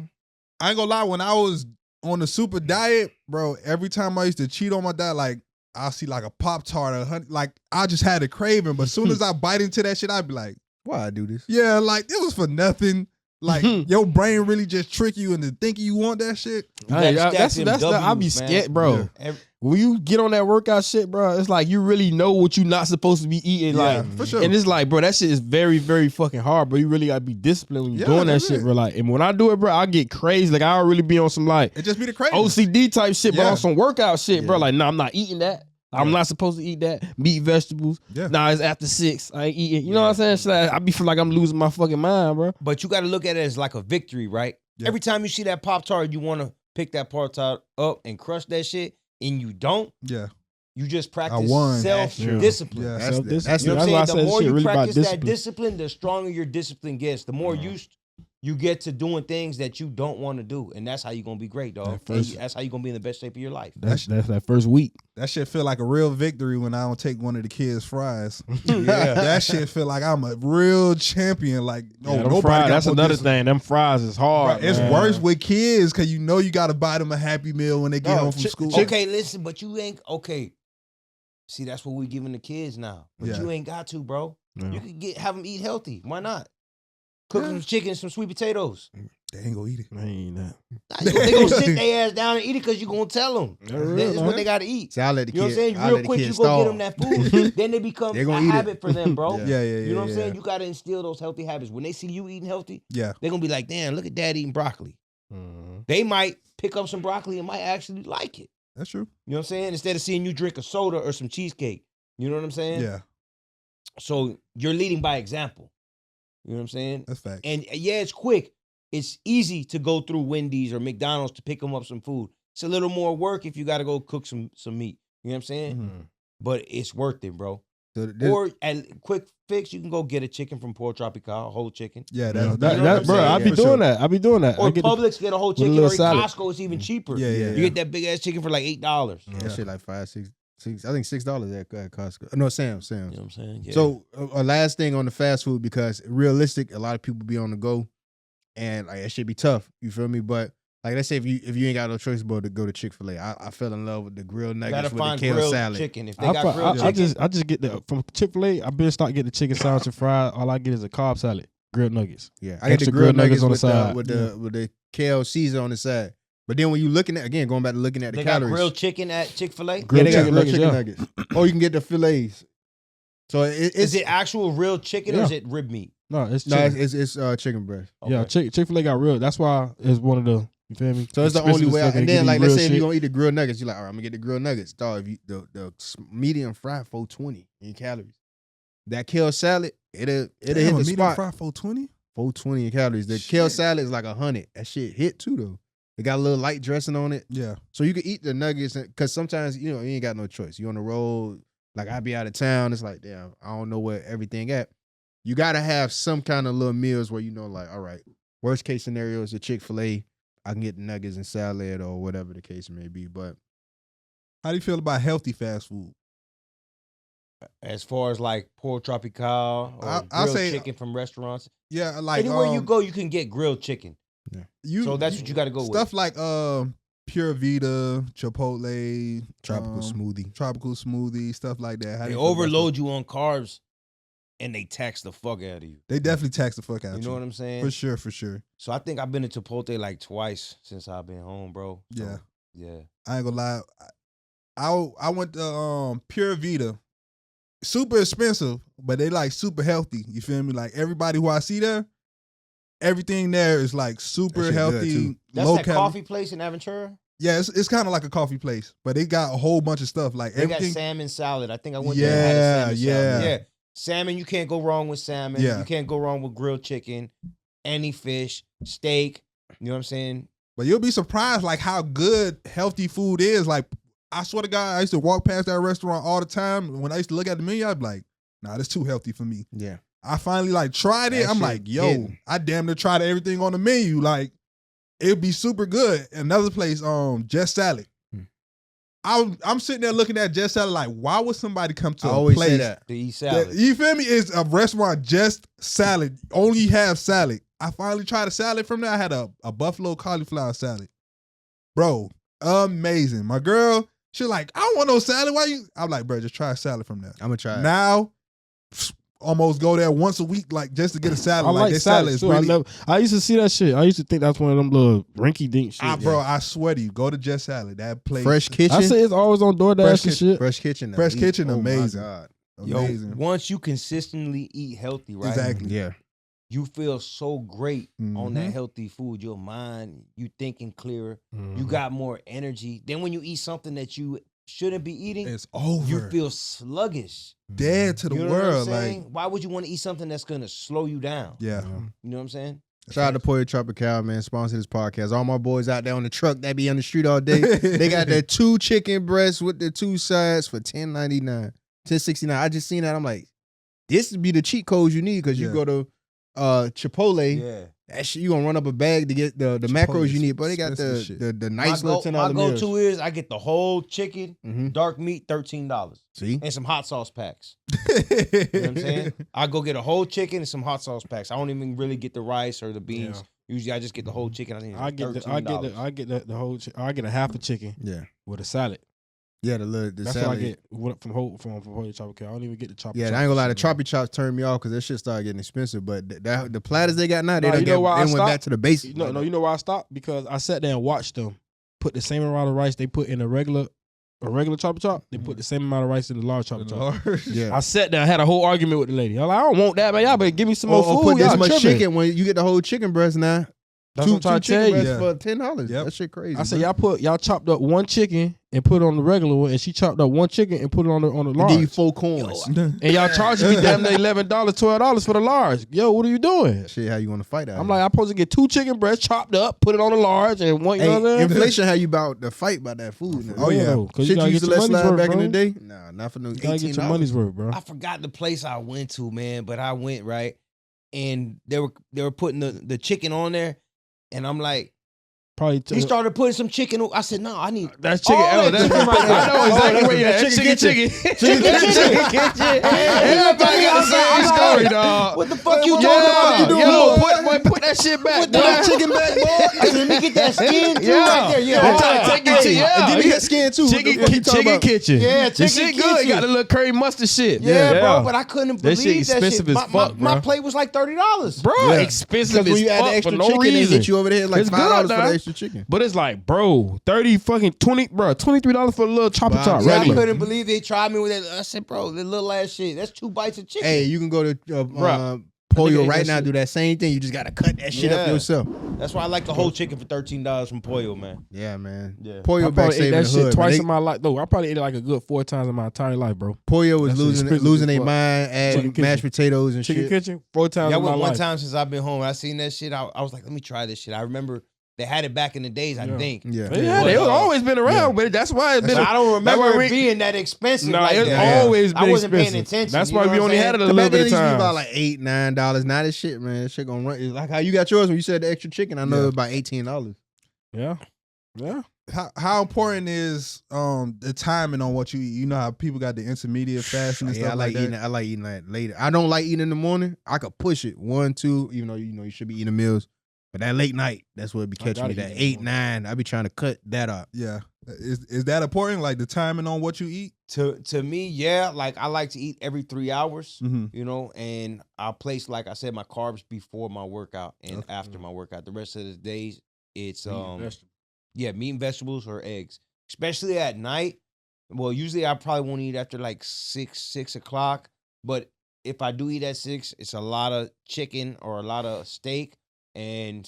I ain't gonna lie, when I was on the super diet, bro, every time I used to cheat on my diet, like I'll see like a Pop-Tart or like I just had a craving, but as soon as I bite into that shit, I'd be like, Why I do this? yeah, like it was for nothing. Like your brain really just trick you into thinking you want that shit. Hey, gotta stack that's them I be W's, man. scared, bro. Yeah. Every- When you get on that workout shit, bro, it's like you really know what you're not supposed to be eating. Yeah, Like, for sure. and it's like, bro, that shit is very, very fucking hard, bro. You really gotta be disciplined when you're Yeah, doing that that's shit, it. bro. Like, and when I do it, bro, I get crazy. Like, I'll really be on some like It just be the craving. OCD type shit, but Yeah. on some workout shit, bro. Yeah. Like, nah, I'm not eating that. I'm not supposed to eat that. Meat, vegetables. Yeah. Nah, it's after 6. I ain't eating. You know what I'm saying? So I be feel like I'm losing my fucking mind, bro. But you got to look at it as like a victory, right? Yeah. Every time you see that Pop-Tart, you want to pick that Pop-Tart up and crush that shit, and you don't. Yeah. You just practice won. self-discipline. Yeah. That's Self-discipline. You know what I'm why I saying? said The more shit you really about practice that discipline. discipline, the stronger your discipline gets. The more used you get to doing things that you don't want to do. And that's how you're going to be great, dog. That's how you're going to be in the best shape of your life. That's that first week. That shit feel like a real victory when I don't take one of the kids' fries. Yeah, that shit feel like I'm a real champion. Like, nobody got that's put another this- thing. Them fries is hard. It's man. worse with kids because you know you got to buy them a Happy Meal when they get home from school. Okay, listen, but you ain't, okay. See, that's what we giving the kids now. But you ain't got to, bro. Yeah. You could have them eat healthy. Why not? Cook some chicken, some sweet potatoes. They ain't gonna eat it. I ain't that. They gonna sit their ass down and eat it because you gonna tell them. real, That's man. what they gotta eat. See, I let the You know what I'm saying? I let Real the quick, you kids go get starve. them that food. Then they become They a gonna eat it. habit for them, bro. Yeah. You know what I'm saying? You gotta instill those healthy habits. When they see you eating healthy, Yeah. they're gonna be like, damn, look at dad eating broccoli. They might pick up some broccoli and might actually like it. That's true. You know what I'm saying? Instead of seeing you drink a soda or some cheesecake. You know what I'm saying? Yeah. So you're leading by example. You know what I'm saying? That's fact. And yeah, it's quick. It's easy to go through Wendy's or McDonald's to pick them up some food. It's a little more work if you got to go cook some meat. You know what I'm saying? But it's worth it, bro. So Or at quick fix, you can go get a chicken from Port Tropical, a whole chicken. Yeah, You know what That, I'm bro, saying? I be For doing sure. that. I be doing that. Or I get the- Publix, get a whole with a chicken. little Or in salad. Costco, it's even cheaper. Yeah. You get that big ass chicken for like $8. that shit like $5, $6. I think $6 at Costco. No, Sam's. You know what I'm saying? Yeah. So a last thing on the fast food, because realistic, a lot of people be on the go, and like that should be tough. You feel me? But like, let's say if you ain't got no choice but to go to Chick-fil-A, I fell in love with the grilled you nuggets gotta with find the kale grilled salad. chicken. If they got grilled I chicken, just get the from Chick-fil-A. I been start getting the chicken sandwich and fried. All I get is a carb salad, grilled nuggets. Yeah, I get the Extra grilled grilled nuggets nuggets on the with side. with the kale Caesar on the side. But then when you looking at going back to looking at the they got calories, grilled chicken at Chick-fil-A. yeah, Grilled they got chicken grilled nuggets, chicken yeah. nuggets, or you can get the fillets. So Is it's it actual real chicken or Yeah. is it rib meat? No, it's no, chicken. it's chicken breast. Yeah, Okay. Chick-fil-A got real. That's why it's one of the. You feel me? So it's the Expensive only way. stuff they And give then you like let's real say if shit. you gonna eat the grilled nuggets, you're like, all right, I'm gonna get the grilled nuggets. Dog, if you the medium fry 420 in calories. That kale salad, it'll hit the medium spot. fry 420? 420 in calories. The kale Shit. salad is like 100. That shit hit too though. It got a little light dressing on it, Yeah. so you can eat the nuggets. Because sometimes you ain't got no choice. You on the road. Like I be out of town. It's like, damn, I don't know where everything at. You gotta have some kind of little meals where like, all right, worst case scenario is a Chick-fil-A. I can get the nuggets and salad or whatever the case may be. But How do you feel about healthy fast food? As far as like Port Tropical or I'll grilled say- chicken from restaurants. Yeah, like Anywhere you go, you can get grilled chicken. So that's what you got to go stuff with. like Pure Vita, Chipotle, tropical smoothie, stuff like that. How do They you feel about overload you on carbs and they tax the fuck out of you. that? They definitely tax the fuck out. You know what I'm saying? For sure, for sure. So I think I've been to Chipotle like twice since I've been home, bro. So, Yeah. Yeah. I ain't gonna lie. I went to Pure Vita. Super expensive, but they like super healthy. You feel me? Like everybody who I see there, everything there is like super That shit good, healthy, too. That's low that calorie. coffee place in Aventura. Yeah, it's kind of like a coffee place, but they got a whole bunch of stuff. Like They got everything. salmon salad. I think I went there and had a salmon salad. Yeah. Yeah. Salmon, you can't go wrong with salmon. Yeah. You can't go wrong with grilled chicken, any fish, steak. You know what I'm saying? But you'll be surprised like how good healthy food is. Like I swear to God, I used to walk past that restaurant all the time. When I used to look at the menu, I'd be like, nah, that's too healthy for me. Yeah. I finally like tried it. That I'm shit like, yo, hitting. I damn near tried everything on the menu. Like, it'd be super good. Another place, Just Salad. I'm sitting there looking at Just Salad like, why would somebody come to I a always place say that. To eat salad. you feel me? It's a restaurant Just Salad. Only have salad. I finally tried a salad from there. I had a buffalo cauliflower salad. Bro, amazing. My girl, she like, I don't want no salad. Why you? I'm like, bro, just try a salad from there. I'm gonna try it. Now, almost go there once a week, like just to get a salad. I like this salad salads is too. really. I used to see that shit. I used to think that's one of them little rinky dink shit. Bro, I swear to you, go to Just Salad. That place, Fresh Kitchen. I say it's always on DoorDash Fresh and shit. Fresh Kitchen. now. Fresh Kitchen, Oh my amazing. God. amazing. Yo, once you consistently eat healthy, right? Exactly. Yeah. You feel so great on that Mhm. healthy food. Your mind, you thinking clearer. You Mhm. got more energy. Then when you eat something that you shouldn't be eating, It's over. you feel sluggish. Dead to the You know world. what I'm Like, saying? Why would you want to eat something that's gonna slow you down? yeah. You know what I'm saying? Shout out to Pollo Tropical, man. Sponsor this podcast. All my boys out there on the truck that be on the street all day. They got their 2 chicken breasts with the 2 sides for $10.99, $10.69. I just seen that. I'm like, this would be the cheat codes you need because you go to Chipotle. Yeah. That shit, you gonna run up a bag to get the macros you need. But they got the nice little $10 My meals. go-to is I get the whole chicken, Mhm. dark meat, $13. See? And some hot sauce packs. You know what I'm saying? I go get a whole chicken and some hot sauce packs. I don't even really get the rice or the beans. Usually I just get the whole chicken. I think it's I get the whole. I get a half a chicken. Yeah. With a salad. Yeah, the That's salad. what I get from Pollo Tropical. I don't even get the choppy. Yeah, I ain't gonna lie. The choppy chops turned me off because that shit started getting expensive. But the platters they got now, they went back to the basics. No, you know why I stopped? Because I sat there and watched them put the same amount of rice they put in a regular choppy chop. They put the same amount of rice in the large choppy chop. Yeah, I sat there, I had a whole argument with the lady. I'm like, I don't want that, man. Y'all better give me some more food. Put this Y'all much tripping. chicken when you get the whole chicken breast now. That's what I'm trying to tell you. For $10. Yep. That shit crazy. I said y'all chopped up one chicken and put it on the regular one, and she chopped up one chicken and put it on the large. Give you 4 coins. And y'all charging me damn near $11, $12 for the large. Yo, what are you doing? Shit, how you want to fight out? I'm like, I'm supposed to get 2 chicken breasts chopped up, put it on the large, and one. You know what I'm saying? Inflation, how you about to fight by that food? Now? Oh, yeah. Because Shit you you gotta used get to your let money's slide worth, back bro. in the day. Nah, not for no You gotta get your $18. money's worth, bro. I forgot the place I went to, man, but I went, right? And they were putting the chicken on there, and I'm like, Probably he started putting some chicken. I said, no, I need that's chicken. all that chicken right there. I know exactly where you at. Chicken kitchen. Everybody got the same story, dog. What the fuck you talking about? Yo, put that shit back. Put that chicken back, boy. I said, let me get that skin too right there. Yeah, I'm trying to take you to Give me that skin too. Chicken kitchen. Yeah, The chicken shit good. kitchen. Got a little curry mustard shit. Yeah, bro, but I couldn't That believe shit expensive as fuck, my bro. plate was like $30. Bro, Yeah. expensive Because when as you add the fuck for extra no chicken, they reason. hit you over there like It's $5 good, for the dog. extra chicken. But it's like, bro, $23 for a little chopper Wow. chop. Yeah, I Regular. couldn't believe they tried me with that. I said, bro, the little ass shit. That's 2 bites of chicken. Hey, you can go to Bruh. Pollo ate right that now, shit. do that same thing. You just gotta cut that shit up Yeah. yourself. That's why I like the whole chicken for $13 from Pollo, man. Yeah, man. Yeah. Pollo I back probably ate saving that the shit hood. twice man. in my life. No, I probably ate it like a good 4 times in my entire life, bro. Pollo was That's expensive losing as their fuck. mind, adding Chicken mashed kitchen. potatoes and Chicken shit. kitchen 4 times Yeah, I in my went one life. time since I've been home. I seen that shit. I was like, let me try this shit. I remember they had it back in the days, I Yeah. think. Yeah. Yeah, But, they always been around, but that's why it's But been. I don't that's why remember we- it being that expensive. No, like it's that. always been I wasn't expensive. paying attention. That's you why know we what only I'm had it a saying? little Back then bit it of used to be time. about like $8, $9. Now this shit, man, this shit gonna run. It's like how you got yours when you said the extra chicken. I know Yeah. it's about $18. Yeah, yeah. How important is the timing on what you eat? You know how people got the intermediate fasting and Yeah, stuff I like that. eating. I like eating that later. I don't like eating in the morning. I could push it 1, 2. Even though you should be eating meals, but that late night, that's what be I catching me. gotta That eat in the 8, 9. I be trying to cut that up. Yeah, is that important? Like the timing on what you eat? To me, yeah. Like I like to eat every 3 hours. Mm-hmm. You know, and I'll place, like I said, my carbs before my workout and after my workout. The rest of the days, it's meat and vegetables or eggs. Especially at night. Well, usually I probably won't eat after like 6 o'clock. But if I do eat at 6, it's a lot of chicken or a lot of steak and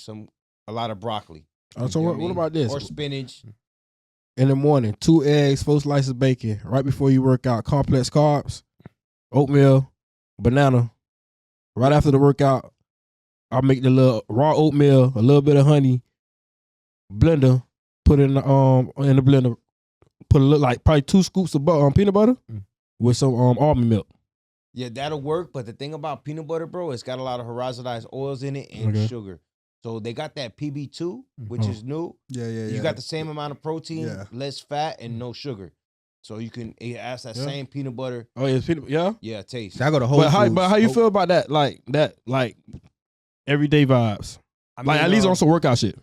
a lot of broccoli. Oh, so You know what I mean? about this? Or spinach. In the morning, 2 eggs, 4 slices of bacon. Right before you work out, complex carbs, oatmeal, banana. Right after the workout, I'll make the little raw oatmeal, a little bit of honey, blender, put it in the blender, put a little, like probably 2 scoops of peanut butter with some almond milk. Yeah, that'll work. But the thing about peanut butter, bro, it's got a lot of hydrolyzed oils in it and sugar. So they got that PB2, which is new. Yeah. You got the same amount of protein, less fat, and no sugar. So it has that same peanut butter. Oh yeah, peanut. Yeah, Taste. I go to Whole Foods. But how you feel about that? Like everyday vibes. I Like mean, at least on some workout shit.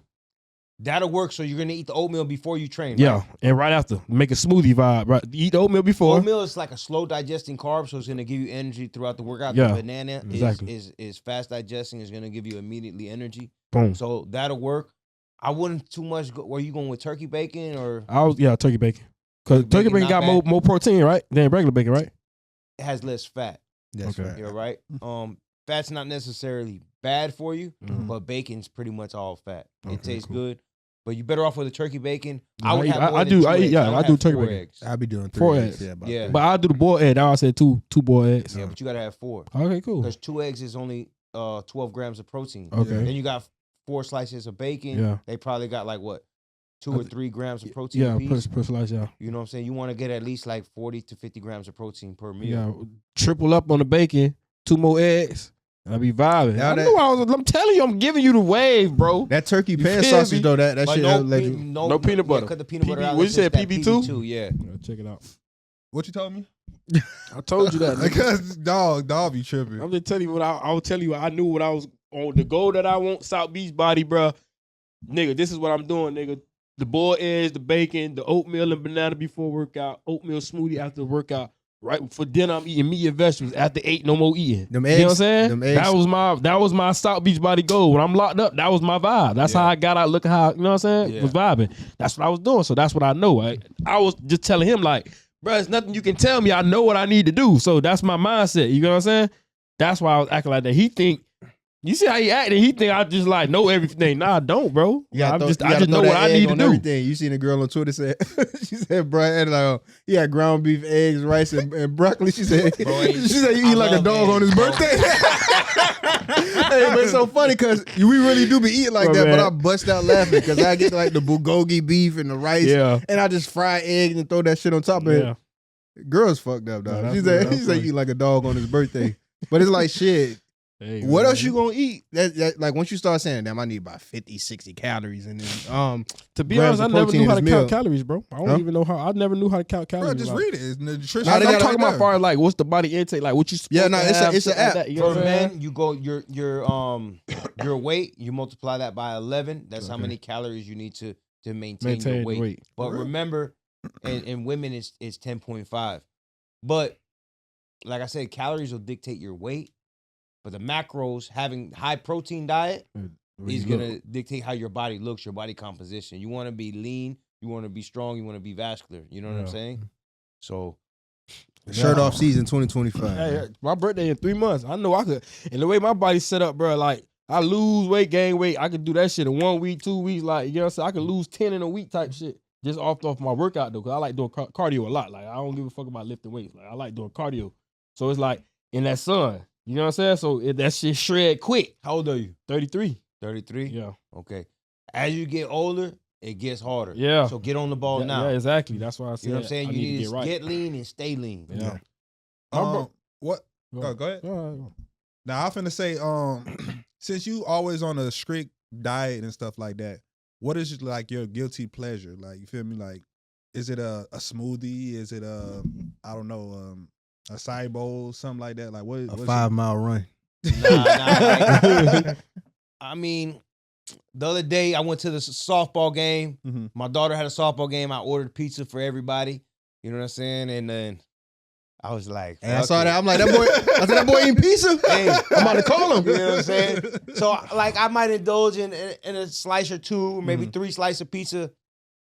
That'll work. So you're gonna eat the oatmeal before you train. Right? Yeah, and right after, make a smoothie vibe. Right, eat the oatmeal before. Oatmeal is like a slow digesting carb, so it's gonna give you energy throughout the workout. Yeah, the banana exactly. is fast digesting. It's gonna give you immediately energy. Boom. So that'll work. I wouldn't too much. Were you going with turkey bacon or? Turkey bacon. Because turkey bacon got more protein, right, than regular bacon, right? It has less fat. That's right. You're right. Fat's not necessarily bad for you, Mhm. but bacon's pretty much all fat. It tastes good, But you better off with a turkey bacon. Yeah, I would have more I than do. 2 eggs. Yeah, I would do have turkey 4 bacon. eggs. I'll be doing 3 4 eggs. eggs. Yeah, about Yeah. 3. But I do the boiled egg. Now I said two boiled eggs. Yeah, but you gotta have 4 Okay, cool. because 2 eggs is only 12 grams of protein. Okay. Then you got 4 slices of bacon. Yeah. They probably got like what 2 or 3 grams of protein. Yeah, apiece. per slice, yeah. You know what I'm saying? You want to get at least like 40 to 50 grams of protein per meal. Yeah, triple up on the bacon, 2 more eggs, and I be vibing. Now I'm telling you, I'm giving you the wave, bro. That turkey You pan feel sausage me? though, that But shit no, like no peanut butter. cut the peanut butter PB out. what you It's said, just that PB2? Yeah. Yeah, check it out. What you told me? I told you that. nigga. Because dog be tripping. I'm just telling you what I will tell you. I knew what I was on the goal that I want. South Beach body, bro. Nigga, this is what I'm doing, nigga. The boiled eggs, the bacon, the oatmeal and banana before workout, oatmeal smoothie after the workout. Right for dinner, I'm eating meat and vegetables. After 8, no more eating. Them You know what I'm eggs, saying? them eggs. That was my South Beach body goal. When I'm locked up, that was my vibe. That's how I got out. Look at how, you know what I'm saying? Yeah. Was vibing. That's what I was doing. So that's what I know. I was just telling him like, bro, it's nothing you can tell me. I know what I need to do. So that's my mindset. You know what I'm saying? That's why I was acting like that. He think, you see how he acting? He think I just like know everything. Nah, I don't, bro. I just know what I need to do. Everything. You seen a girl on Twitter said, she said, bro, and like, he had ground beef, eggs, rice, and broccoli. She said, Bro, she said you eat like a dog on his birthday. Hey, but it's so funny because we really do be eating like Bro, that. man. But I bust out laughing because I get like the bulgogi beef and the rice, Yeah. and I just fry eggs and throw that shit on top of Yeah. it. Girls fucked up, Yeah, dog. that's She good. said, That's she said funny. you eat like a dog on his birthday. But it's like shit. Hey, What man. else you gonna eat? That like once you start saying, damn, I need about 50, 60 calories, and then To be grams honest, I of never protein knew in how to his count meal. calories, bro. I don't Huh? even know how. I never knew how to count calories. Bro, just like, read it. It's nutrition. Nah, they I'm got it talking right about there. far as like what's the body intake, like what you supposed Yeah, no, to it's have, a shit like app. that, you know For what I'm saying? men, you go your weight. You multiply that by 11. That's how Okay. many calories you need to maintain your Maintain weight. weight. But Really? remember, in women it's 10.5. But like I said, calories will dictate your weight. But the macros, having high protein diet, is gonna dictate how your body looks, your body composition. You want to be lean, you want to be strong, you want to be vascular. You know what I'm Yeah. saying? So shirt off season 2025. Hey, my birthday in 3 months. I know I could. And the way my body's set up, bro, like I lose weight, gain weight. I could do that shit in 1 week, 2 weeks. Like, you know what I'm saying? I could lose 10 in a week type shit. Just off my workout though, because I like doing cardio a lot. Like, I don't give a fuck about lifting weights. Like, I like doing cardio. So it's like in that sun. You know what I'm saying? So that shit shred quick. how old are you? 33. 33? Yeah. Okay. As you get older, it gets harder. Yeah. So get on the ball now. Yeah, exactly. That's why I said You know what I'm saying? I You need to get right. get lean and stay lean. Yeah. What? Go Go ahead. ahead. Now I'm finna say, since you always on a strict diet and stuff like that, what is like your guilty pleasure? Like, you feel me? Like, is it a smoothie? Is it I don't know, a acai bowl, something like that? Like, what? A what's 5-mile run. Like, I mean, the other day I went to the softball game. Mhm. My daughter had a softball game. I ordered pizza for everybody. You know what I'm saying? And then I was like, And I fuck saw it. that. I'm like, that boy. I said, that boy eating pizza. Hey, I'm about to call him. You know what I'm saying? So, like, I might indulge in a slice or two, maybe 3 slices of pizza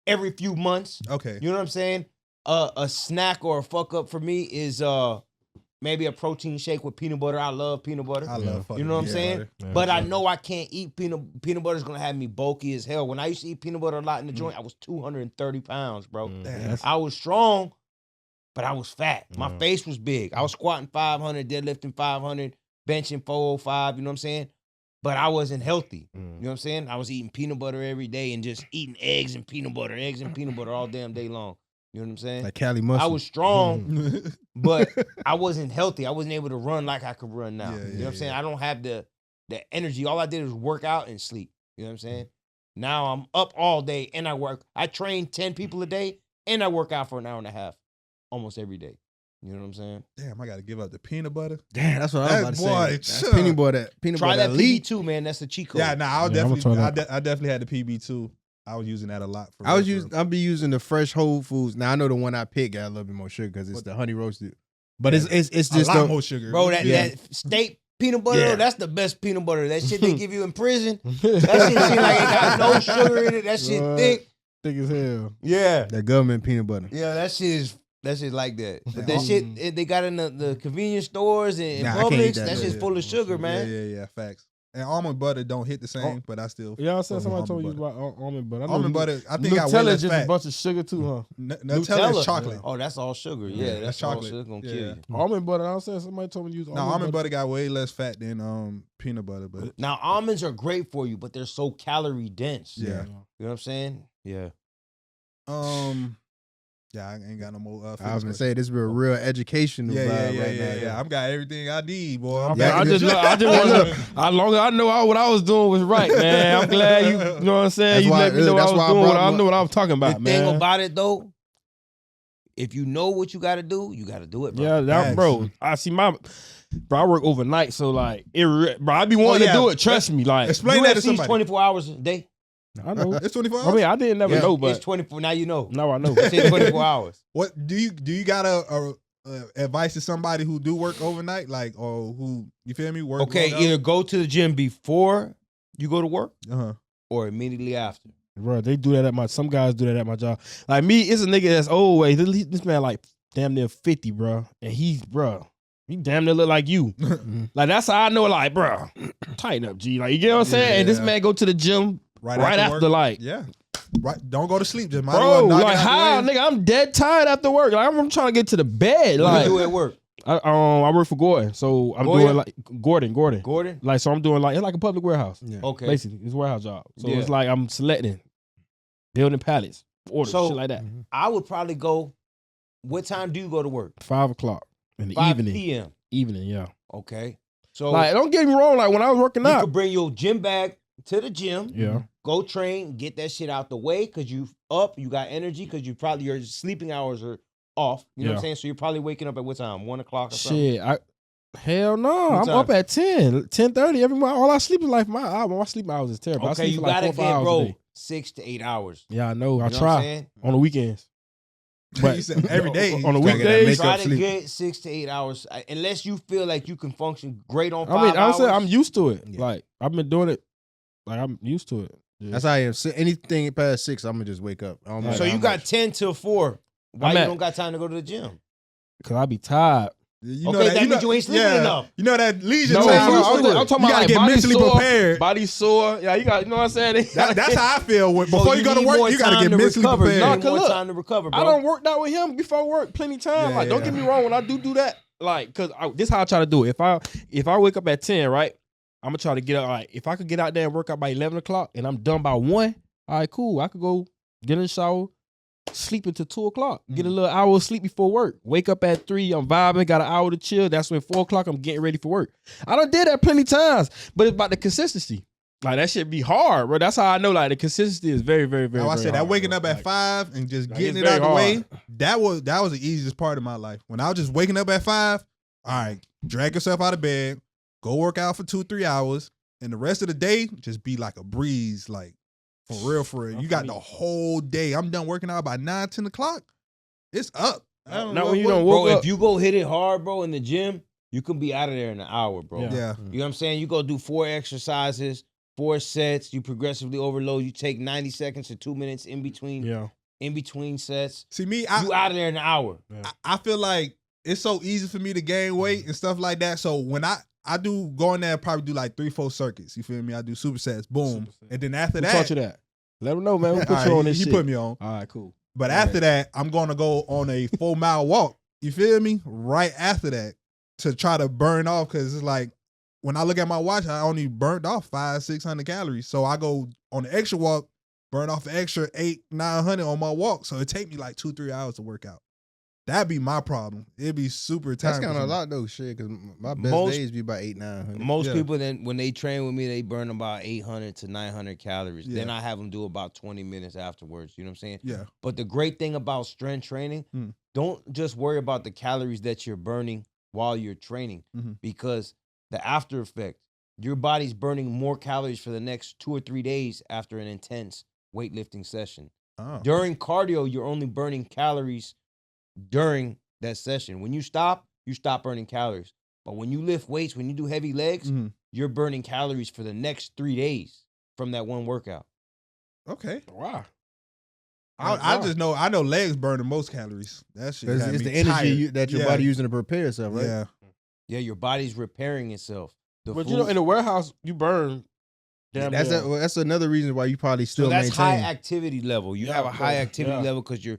every few months. Okay. You know what I'm saying? A snack or a fuck up for me is maybe a protein shake with peanut butter. I love peanut butter. I love fucking You know what I'm peanut saying? butter. But I know I can't eat peanut butter is gonna have me bulky as hell. When I used to eat peanut butter a lot in the joint, I was 230 pounds, bro. Damn. I was strong, but I was fat. My Yeah. face was big. I was squatting 500, deadlifting 500, benching 405. You know what I'm saying? But I wasn't healthy. You know what I'm saying? I was eating peanut butter every day and just eating eggs and peanut butter all damn day long. You know what I'm saying? Like Cali muscle. I was strong, but I wasn't healthy. I wasn't able to run like I could run now. Yeah, You know yeah, what I'm saying? yeah. I don't have the energy. All I did was work out and sleep. You know what I'm saying? Now I'm up all day and I work. I train 10 people a day and I work out for an hour and a half almost every day. You know what I'm saying? Damn, I gotta give up the peanut butter. Damn, that's what I was about to That boy, say. That's sure. peanut butter. Peanut Try butter that elite. PB2, man. That's the cheat code. Yeah, nah, I'll Yeah, I'ma definitely, try I, that. I definitely had the PB too. I was using that a lot. For I'll be using the fresh Whole Foods. Now I know the one I picked got a little bit more sugar because it's the honey roasted. But it's a just lot the, more sugar, Bro, that state peanut butter, Yeah. that's the best peanut butter. That shit they give you in prison, that shit seem like it got no sugar in it. That shit thick. Thick as hell. Yeah. the government peanut butter. Yeah, that shit like that. But Yeah. that shit they got in the convenience stores and Nah, I can't eat Publix, that, that though. shit's full of sugar, man. Yeah, facts. And almond butter don't hit the same, but I still. Yeah, I said somebody almond told you butter. about almond butter. I know Almond butter, I think got way Nutella less is just fat. a bunch of sugar too, huh? Nutella is chocolate. Oh, that's all sugar. Yeah, that's all chocolate. sugar gonna kill you. Almond butter. I said somebody told me to use No, almond butter got way less fat than peanut butter, but Now almonds are great for you, but they're so calorie dense. yeah. You know what I'm saying? Yeah. Yeah, I ain't got no more. I was gonna say this is a real educational vibe right now. Yeah, I've got everything I need, boy. I just want to. As long as I know what I was doing was right, man. I'm glad you know what I'm saying. That's You why- let me know what I that's was why I doing. brought I my- know what I was talking about, The man. thing about it though, if you know what you got to do it, bro. Yeah, that, Facts. bro. I see bro. I work overnight, so like, bro, I be wanting to do it. Trust me, like, Explain that to UFC's somebody. 24 hours a day. I know. It's 24 hours. I mean, I didn't never know, It's but 24. Now you know. now I know. It's 24 hours. What do you got a advice to somebody who do work overnight, like, or who, you feel me, work? Okay, either go to the gym before you go to work Uh-huh. or immediately after. Bro, they do that at some guys do that at my job. Like me, it's a nigga that's always this man like damn near 50, bro, and he damn near look like you. Like that's how I know, like, bro, tighten up, G. Like, you get what I'm saying? And this Yeah. man go to the gym right after work? like, Yeah. Right. Don't go to sleep. Just might as bro, well knock it like out the how, way. nigga? I'm dead tired after work. Like I'm trying to get to the bed. What Like do you do at work? I work for Gordon, so I'm Goya? doing like Gordon. Gordon? Like so, I'm doing like it's like a public warehouse. Yeah. Okay. Basically, it's a warehouse job. So Yeah. it's like I'm selecting, building pallets, orders, So- shit like that. I would probably go. What time do you go to work? 5:00 in the 5 evening. p.m. Evening, yeah. Okay. So Like, don't get me wrong. Like when I was working you out, could bring your gym bag to the gym. yeah. Go train, get that shit out the way because you up, you got energy because your sleeping hours are off. You know what I'm Yeah. saying? So you're probably waking up at what time? 1 o'clock or something? Shit, hell no. What I'm time? up at 10:30 every morning. All I sleep is like my sleep hours is terrible. I Okay, sleep you for like gotta 4 or 5 get, hours a bro, day. 6 to 8 hours. Yeah, I know. I You know what I'm try saying? on the weekends. You said every day. On the Try to get that weekdays, makeup Try to sleep. get 6 to 8 hours unless you feel like you can function great on 5 I mean, honestly, hours. I'm used to it. Yeah. Like I've been doing it. Like I'm used to it. Yeah. That's how I am. So anything past 6, I'm gonna just wake up. I don't matter So you how got much. 10 till 4. Why I'm you at- don't got time to go to the gym? Cause I be tired. You Okay, that means you ain't sleeping enough. You know that leisure No, time. bro, you I'm used to talking it. about You gotta like get body mentally sore, prepared. Body sore. Yeah, you got. You know what I'm saying? That's how I feel. Before you go to need work, more you gotta time get to mentally recover. You prepared. need more Look, time to recover, bro. I don't work out with him before work plenty time. Yeah, Like, don't yeah. get me wrong. When I do that, like, cause this how I try to do it. If I wake up at 10, right, I'm gonna try to get out. Like, if I could get out there and work out by 11 o'clock, and I'm done by 1, all right, cool. I could go get in the shower, sleep until 2 o'clock, get a little hour of sleep before work. Wake up at 3, I'm vibing, got an hour to chill. That's when 4 o'clock I'm getting ready for work. I done did that plenty times, but it's about the consistency. Like that shit be hard, bro. That's how I know. Like the consistency is very, very, very. How I very said that hard, waking bro. up at Like, 5 and just like, getting it's it out very the way, hard. that was the easiest part of my life. When I was just waking up at 5, all right, drag yourself out of bed, go work out for 2-3 hours, and the rest of the day just be like a breeze, like for real. You got the whole day. I'm done working out by 9-10 o'clock. It's up. I don't Now know when you what- don't Bro, woke up, if you go hit it hard, bro, in the gym, you can be out of there in an hour, bro. Yeah. Yeah. You know what I'm saying? You go do 4 exercises, 4 sets, you progressively overload, you take 90 seconds to 2 minutes in between sets. See me, You out of there in an hour. I feel like it's so easy for me to gain weight and stuff like that. So when I do go in there, probably do like 3-4 circuits. You feel me? I do supersets, boom, Superset. and then after who that, taught you that? Let them know, man. Who put all you right, on this he shit? put me on. All right, cool. But All after right. that, I'm gonna go on a 4-mile walk. You feel me? Right after that, to try to burn off, because it's like when I look at my watch, I only burnt off 500-600 calories. So I go on the extra walk, burn off an extra 800-900 on my walk. So it take me like 2-3 hours to work out. That'd be my problem. It'd be super That's time kind of a consuming. lot though, shit. Because my best Most- days be about 800-900. Most Yeah. people, then when they train with me, they burn about 800 to 900 calories. Yeah. Then I have them do about 20 minutes afterwards. You know what I'm saying? Yeah. But the great thing about strength training, don't just worry about the calories that you're burning while you're training, Mhm. because the after effect, your body's burning more calories for the next 2 or 3 days after an intense weightlifting session. Oh. During cardio, you're only burning calories during that session. When you stop burning calories. But when you lift weights, when you do heavy legs, Mhm. you're burning calories for the next 3 days from that one workout. Okay. Wow. I just know legs burn the most calories. That shit. Because had it's me the energy tired. that your Yeah. body using to prepare itself, right? Yeah. Yeah, your body's repairing itself. But you know, in the warehouse, you burn. Damn That's another reason why you probably still so that's maintain. high activity level. You have a high activity Yeah. level because you're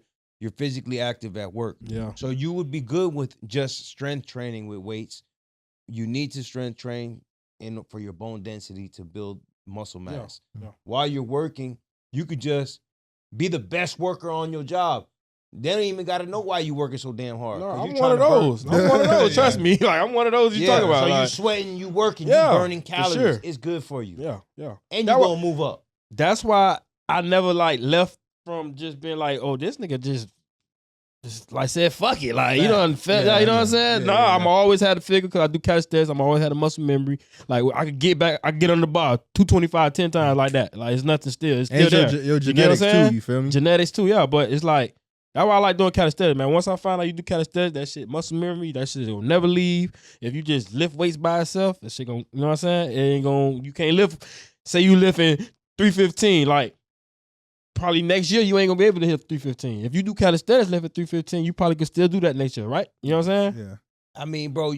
physically active at work. Yeah. So you would be good with just strength training with weights. You need to strength train for your bone density to build muscle mass. Yeah. While you're working, you could just be the best worker on your job. They don't even got to know why you working so damn hard. No, 'cause I'm you're one of trying to burn- those. I'm one of those. Trust me. Like I'm one of those you talk about. So like, you sweating, you working, Yeah, you burning for calories. sure. It's good for you. yeah. And That you wa- gonna move up. That's why I never like left from just being like, oh, this nigga just like said, fuck it. Like, you know, you know what I'm saying? I'm always had a figure because I do calisthenics. I'm always had a muscle memory. Like, I could get back, I get on the bar 225 10 times like that. Like, it's nothing still. It's still And there. your You get what I'm genetics too. saying? You feel me? Genetics too, yeah. But it's like, that's why I like doing calisthenics, man. Once I find out you do calisthenics, that shit, muscle memory, that shit will never leave. If you just lift weights by itself, that shit gonna, you know what I'm saying? It ain't gonna, you can't lift, say you lifting 315, like, probably next year you ain't gonna be able to hit 315. If you do calisthenics lift at 315, you probably could still do that next year, right? You know what I'm saying? Yeah. I mean, bro,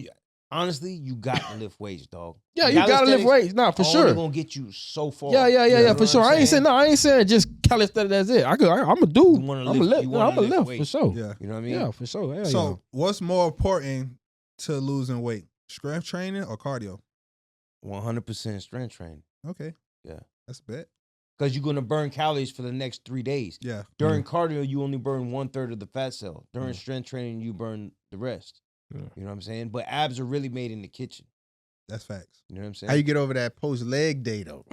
honestly, you got to lift weights, dog. Yeah, you gotta lift weights. Nah, for only sure. gonna get you so far. Yeah, You know for what sure. I'm I ain't saying just calisthenics, that's it. I'm a do. You wanna I'm a lift- lift. you wanna I'm a lift lift for weights. sure. Yeah. You know what I mean? Yeah, for sure. Hell So, what's more important to losing weight? Strength training or cardio? 100% strength training. Okay. Yeah. That's a bet. Because you're gonna burn calories for the next 3 days. Yeah. During cardio, you only burn 1/3 of the fat cell. During strength training, you burn the rest. Yeah. You know what I'm saying? But abs are really made in the kitchen. That's facts. You know what I'm saying? How you get over that post leg day though?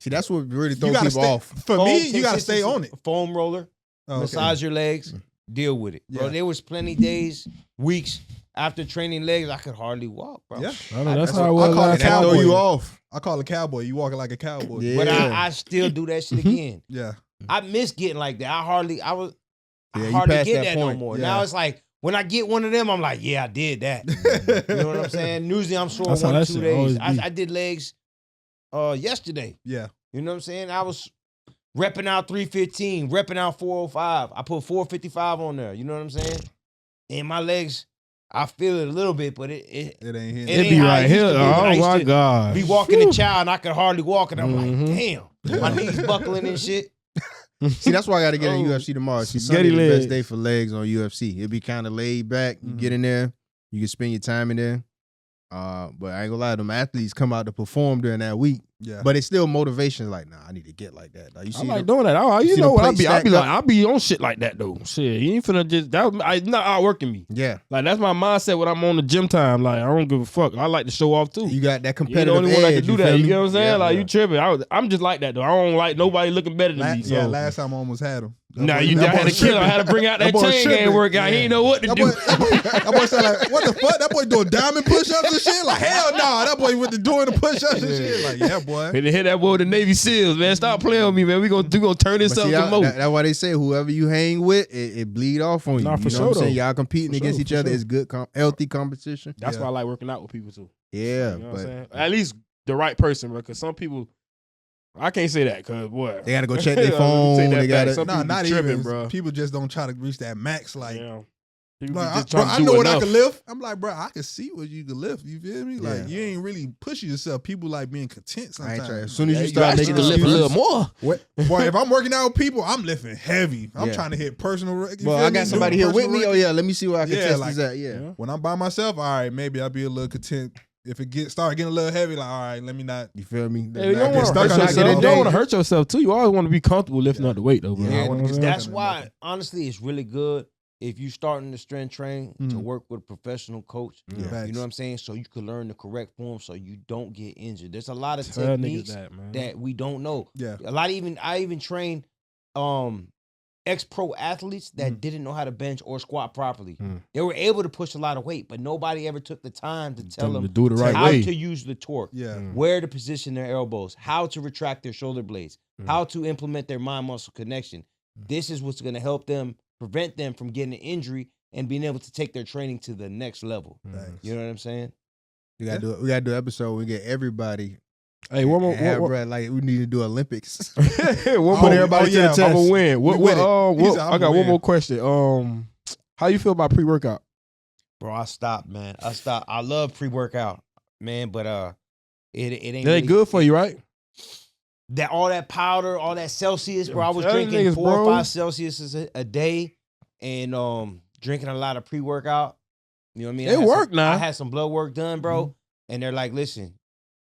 See, that's what really throws gotta people stay, off. For Foam me, you gotta stay consistency, on it. Foam roller, Oh, okay. massage your legs, deal with it. Bro, Yeah. there was plenty days, weeks after training legs, I could hardly walk, bro. Yeah. I know that's That's how I what- I was call it last That cowboy. throw you off. I call it cowboy. You walking like a cowboy. Yeah. But I still do that shit again. Yeah. I miss getting like that. I hardly Yeah, you hardly passed get that that no point. more. Yeah. Now it's like when I get one of them, I'm like, yeah, I did that. You know what I'm saying? Usually I'm sore That's how 1 or that 2 shit days. always be. I did legs yesterday. Yeah. You know what I'm saying? I was repping out 315, repping out 405. I put 455 on there. You know what I'm saying? And my legs, I feel it a little bit, but it It ain't hitting. It It ain't be how right it used here. to be when I Oh used my to God. be walking the child and I could hardly walk, and I'm Mhm. like, damn, my knees buckling and shit. See, that's why I got to get in Oh, UFC tomorrow. See, spaghetti Sunday the best legs. day for legs on UFC. It'd be kind of laid back. You get in there, you can spend your time in there. But I ain't gonna lie, them athletes come out to perform during that week. Yeah. But it's still motivation. Like, nah, I need to get like that. Like, you I see, like doing that. You see know the what? I plate be stacked like, up? I be on shit like that though. Shit, you ain't finna just not outworking me. yeah, Like that's my mindset when I'm on the gym time. Like I don't give a fuck. I like to show off too. you got that You ain't competitive the only one that edge, can do feel that. You me? get what I'm saying? Yeah, Like yeah. you tripping. I'm just like that though. I don't like nobody looking better than me. So. Yeah, last time I almost had him. Nah, you I had to kill. I had to bring out that boy chain tripping. game workout. He ain't know what to That do. boy said like, what the fuck? That boy doing diamond push-ups and shit? Like, hell no. That boy with the doing the push-ups and shit. Like, yeah, boy. They hit that boy with the Navy SEALs, man. Stop playing with me, man. We gonna turn this But up see, to more. that's why they say whoever you hang with, it bleed off on you. Nah, you for know sure, what I'm saying? though. Y'all competing For against sure, each for other. sure. It's good, healthy competition. That's Yeah. why I like working out with people too. Yeah, You know what I'm but saying? At least the right person, bro. Because some people, I can't say that because boy, they gotta go check their Let me phone. take that They back. gotta. Some Nah, people be not tripping, even. bro. People just don't try to reach that max. Like, Yeah. People like, be just bro, trying to I do know what I enough. can lift. I'm like, bro, I can see what you can lift. You feel me? Like, Yeah. you ain't really pushing yourself. People like being content I ain't sometimes. trying. As soon as Yeah, you start actually making the can lift a excuses- little more. Boy, if I'm working out with people, I'm lifting heavy. I'm Yeah. trying to hit personal. You Well, feel I me? got somebody Doing here with personal me. Oh record. yeah, let me see where I can Yeah, test like- this out. Yeah. When I'm by myself, all right, maybe I'll be a little content. If it start getting a little heavy, like, all right, let me not. You feel me? Yeah, you Not don't get want to stuck hurt on that yourself. good You day. don't want to hurt yourself too. You always want to be comfortable lifting up the weight, though, bro. Yeah, You know I wanna what get I'm stuck saying? That's why, honestly, it's really good if you starting to strength train to Mhm. work with a professional coach. Yeah. Facts. You know what I'm saying? So you can learn the correct form so you don't get injured. There's a lot of Tell niggas techniques that, man. that we don't know. Yeah. A lot of I even trained ex-pro athletes that didn't know how to bench or squat properly. Mm. They were able to push a lot of weight, but nobody ever took the time to tell Tell them them to do it the right how way. to use the torque, Yeah. where to position their elbows, how to retract their shoulder blades, Mm. how to implement their mind-muscle connection. This is what's going to help them prevent them from getting an injury and being able to take their training to the next level. Thanks. You know what I'm saying? We gotta do. We gotta do an episode. Where we get everybody. Hey, one more. and have, bro, like we need to do Olympics. one Oh, more. oh, Everybody yeah, to the test. I'm gonna win. We with it. He said, I "I'm got one win." more question. How you feel about pre-workout? Bro, I stopped, man. I love pre-workout. man. But it ain't It really ain't good for you, right? That all that powder, all that Celsius, bro. I was Tell them drinking niggas, 4 or bro. 5 Celsius a day, and drinking a lot of pre-workout. You know what I mean? It worked now. I had some blood work done, bro, and they're like, "Listen,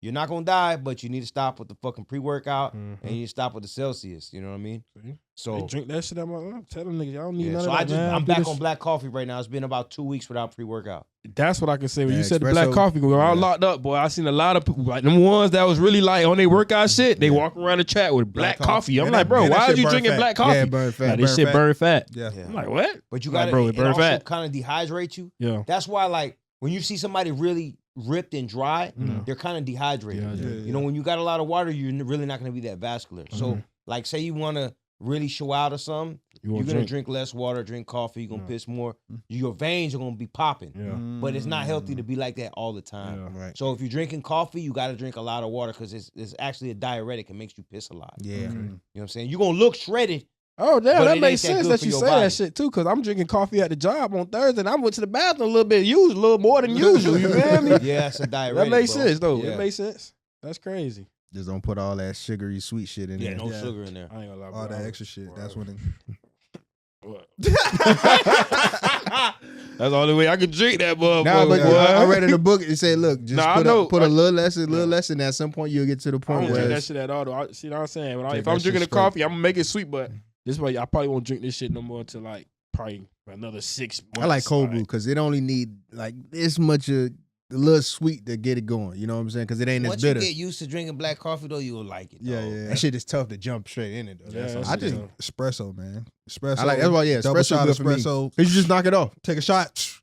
you're not gonna die, but you need to stop with the fucking pre-workout, and you need to stop with the Celsius." You know what I mean? See? So They drink that shit out my Tell them niggas, y'all don't need yeah, none so of that, man. I'm Do back this- on black coffee right now. It's been about 2 weeks without pre-workout. That's what I can say. When Yeah, you said the black espresso. coffee, when I was Yeah. locked up, boy, I seen a lot of people, like them ones that was really like on their workout shit. They walk around the track with black coffee. I'm And like, that- bro, and that why shit are you burn drinking fat. black coffee? Yeah, burn fat. Like, this shit burn fat. Yeah. I'm like, what? But you Like, got bro, it it burn also fat. kind of dehydrate you. Yeah. That's why, like, when you see somebody really ripped and dry, Mhm. they're kind of dehydrated. Yeah, yeah. You know, when you got a lot of water, you're really not going to be that vascular. So, Mhm. like, say you want to really show out or something, You you're want going to to drink less water, drink coffee, you're going to Yeah. piss more. Your veins are going to be popping. Yeah. But it's not healthy to be like that all the time. Yeah. Right. So if you're drinking coffee, you got to drink a lot of water because it's actually a diuretic. It makes you piss a lot. Yeah. You know what I'm saying? You're going to look shredded. Oh, damn, But that it makes ain't that sense good that for you your say body. that shit too, because I'm drinking coffee at the job on Thursday, and I went to the bathroom a little bit, a little more than usual. You feel me? Yeah, it's a diuretic. That makes bro. sense, though. Yeah. It makes sense. That's crazy. Just don't put all that sugary sweet shit in Yeah, there. no Yeah. sugar in there. I ain't gonna lie. All bro. that extra shit. That's when it. What? That's the only way I could drink that motherfucker. Nah, but boy. I read in the book, it said, look, just Nah, I put, know. put a little less, and at some point you'll get to the I point don't where drink that it's, shit at all, though. See what I'm saying? When Drink if I'm that shit drinking the straight. coffee, I'm gonna make it sweet, but this way I probably won't drink this shit no more until like probably another 6 months. I like cold Like, brew because it only need like this much of a little sweet to get it going. You know what I'm saying? Because it ain't as Once you bitter. get used to drinking black coffee, though, you'll like it. Yeah, dog. yeah. That shit is tough to jump straight in it. Though. Yeah, That's all that's I it is. drink espresso, man. Espresso. I like that's why double espresso shot good for me. espresso. 'Cause you just knock it off. Take a shot.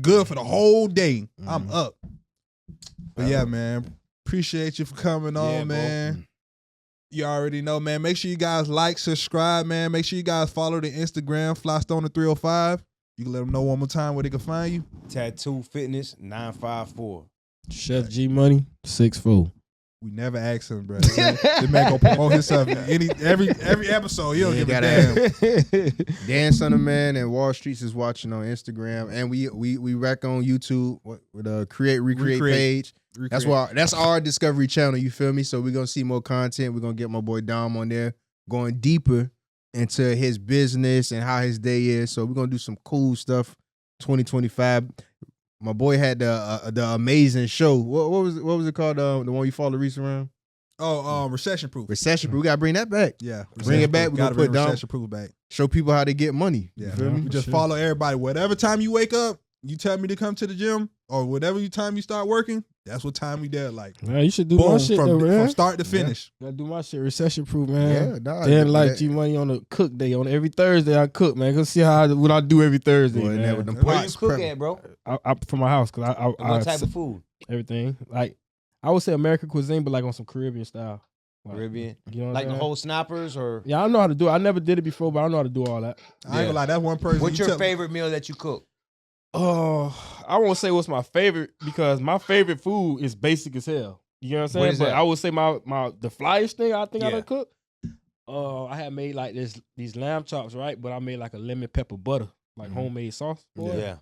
Good for the whole day. I'm Mhm. up. But yeah, man. Appreciate you for coming on, Yeah, bro. man. You already know, man. Make sure you guys like, subscribe, man. Make sure you guys follow the Instagram, Flystoner305. You can let them know one more time where they can find you. Tattoofitness954. Chef G Money 6'4". We never ask him, bro. The man go promote himself every episode. He don't Yeah, give a gotta damn. Dan Son of Man and Wall Streets is watching on Instagram, and we rack on YouTube with a recreate page. That's why that's our discovery channel. You feel me? So we're gonna see more content. We're gonna get my boy Dom on there, going deeper into his business and how his day is. So we're gonna do some cool stuff. 2025. My boy had the amazing show. What was it called? The one you follow Reese around? Oh, recession proof. Recession Proof. We gotta bring that back. Yeah, Bring it back. We We gotta gonna bring put Dom. recession proof back. Show people how to get money. You Yeah, feel me? we just Sure. follow everybody. Whatever time you wake up, you tell me to come to the gym, or whatever time you start working. That's what time we there. Like Man, you should do my boom, shit from though, man. start to finish. Gotta do my shit recession proof, man. Yeah, dog. Then like that- G Money on the cook day on every Thursday I cook, man. Go see what I do every Thursday, Boy, and that with man. them Where you pots cook prepping. at, bro? I from my house because I What type of food? everything like I would say American cuisine, but like on some Caribbean style. Like, Caribbean? You know what Like I'm the saying? whole snappers or? Yeah, I know how to do it. I never did it before, but I know how to do all that. I ain't gonna lie, that's one person. What's you your tell- favorite meal that you cook? Oh, I won't say what's my favorite because my favorite food is basic as hell. You know what I'm saying? What is But that? I would say the flyest thing I think I Yeah. done cook. I had made like these lamb chops, right? But I made like a lemon pepper butter, like homemade sauce. Boy, Yeah.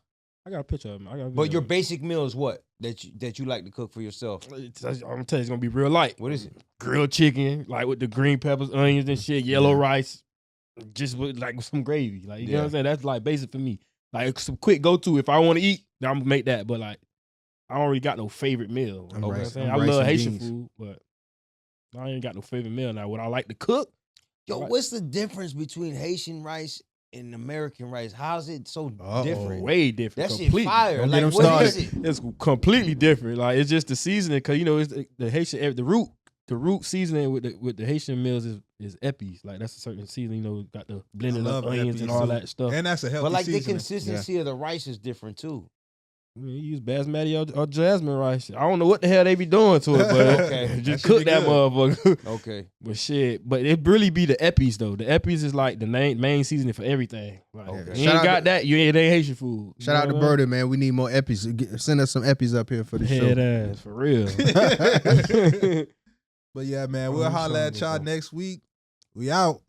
I got a picture of them. I got a But video your of basic meal is what that you like to cook for yourself? it. I'm gonna tell you, it's gonna be real light. What is it? Grilled chicken, like with the green peppers, onions, and shit. Yellow rice, just with like some gravy. Like you know what I'm saying? That's like basic for me. Like some quick go to if I want to eat, then I'm gonna make that. But like I don't really got no favorite meal. You know what I'm saying? I rice love and Haitian beans. food, but I ain't got no favorite meal now. What I like to cook, Yo, Right. what's the difference between Haitian rice and American rice? How's it so different? way different. That shit completely. fire. Don't Like get 'em what is started. it? It's completely different. Like it's just the seasoning, because you know it's the Haitian the root seasoning with the Haitian meals is epis. Like that's a certain seasoning. You know, got the blended I up love onions epis, and all too. that stuff. And that's a healthy But like the seasoning. consistency of the rice is different too. I mean, you use basmati or jasmine rice. I don't know what the hell they be doing to it, but Okay. just That cook should be that good. motherfucker. Okay. But shit, but it really be the epis though. The epis is like the main seasoning for everything. Like, Okay. you Shout ain't out got to- that, it ain't Haitian food. Shout out to Birder, man. We need more epis. Send us some epis up here for the Head show. ass for real. But yeah, man, we'll I'm holler sorry, at y'all bro. next week. We out.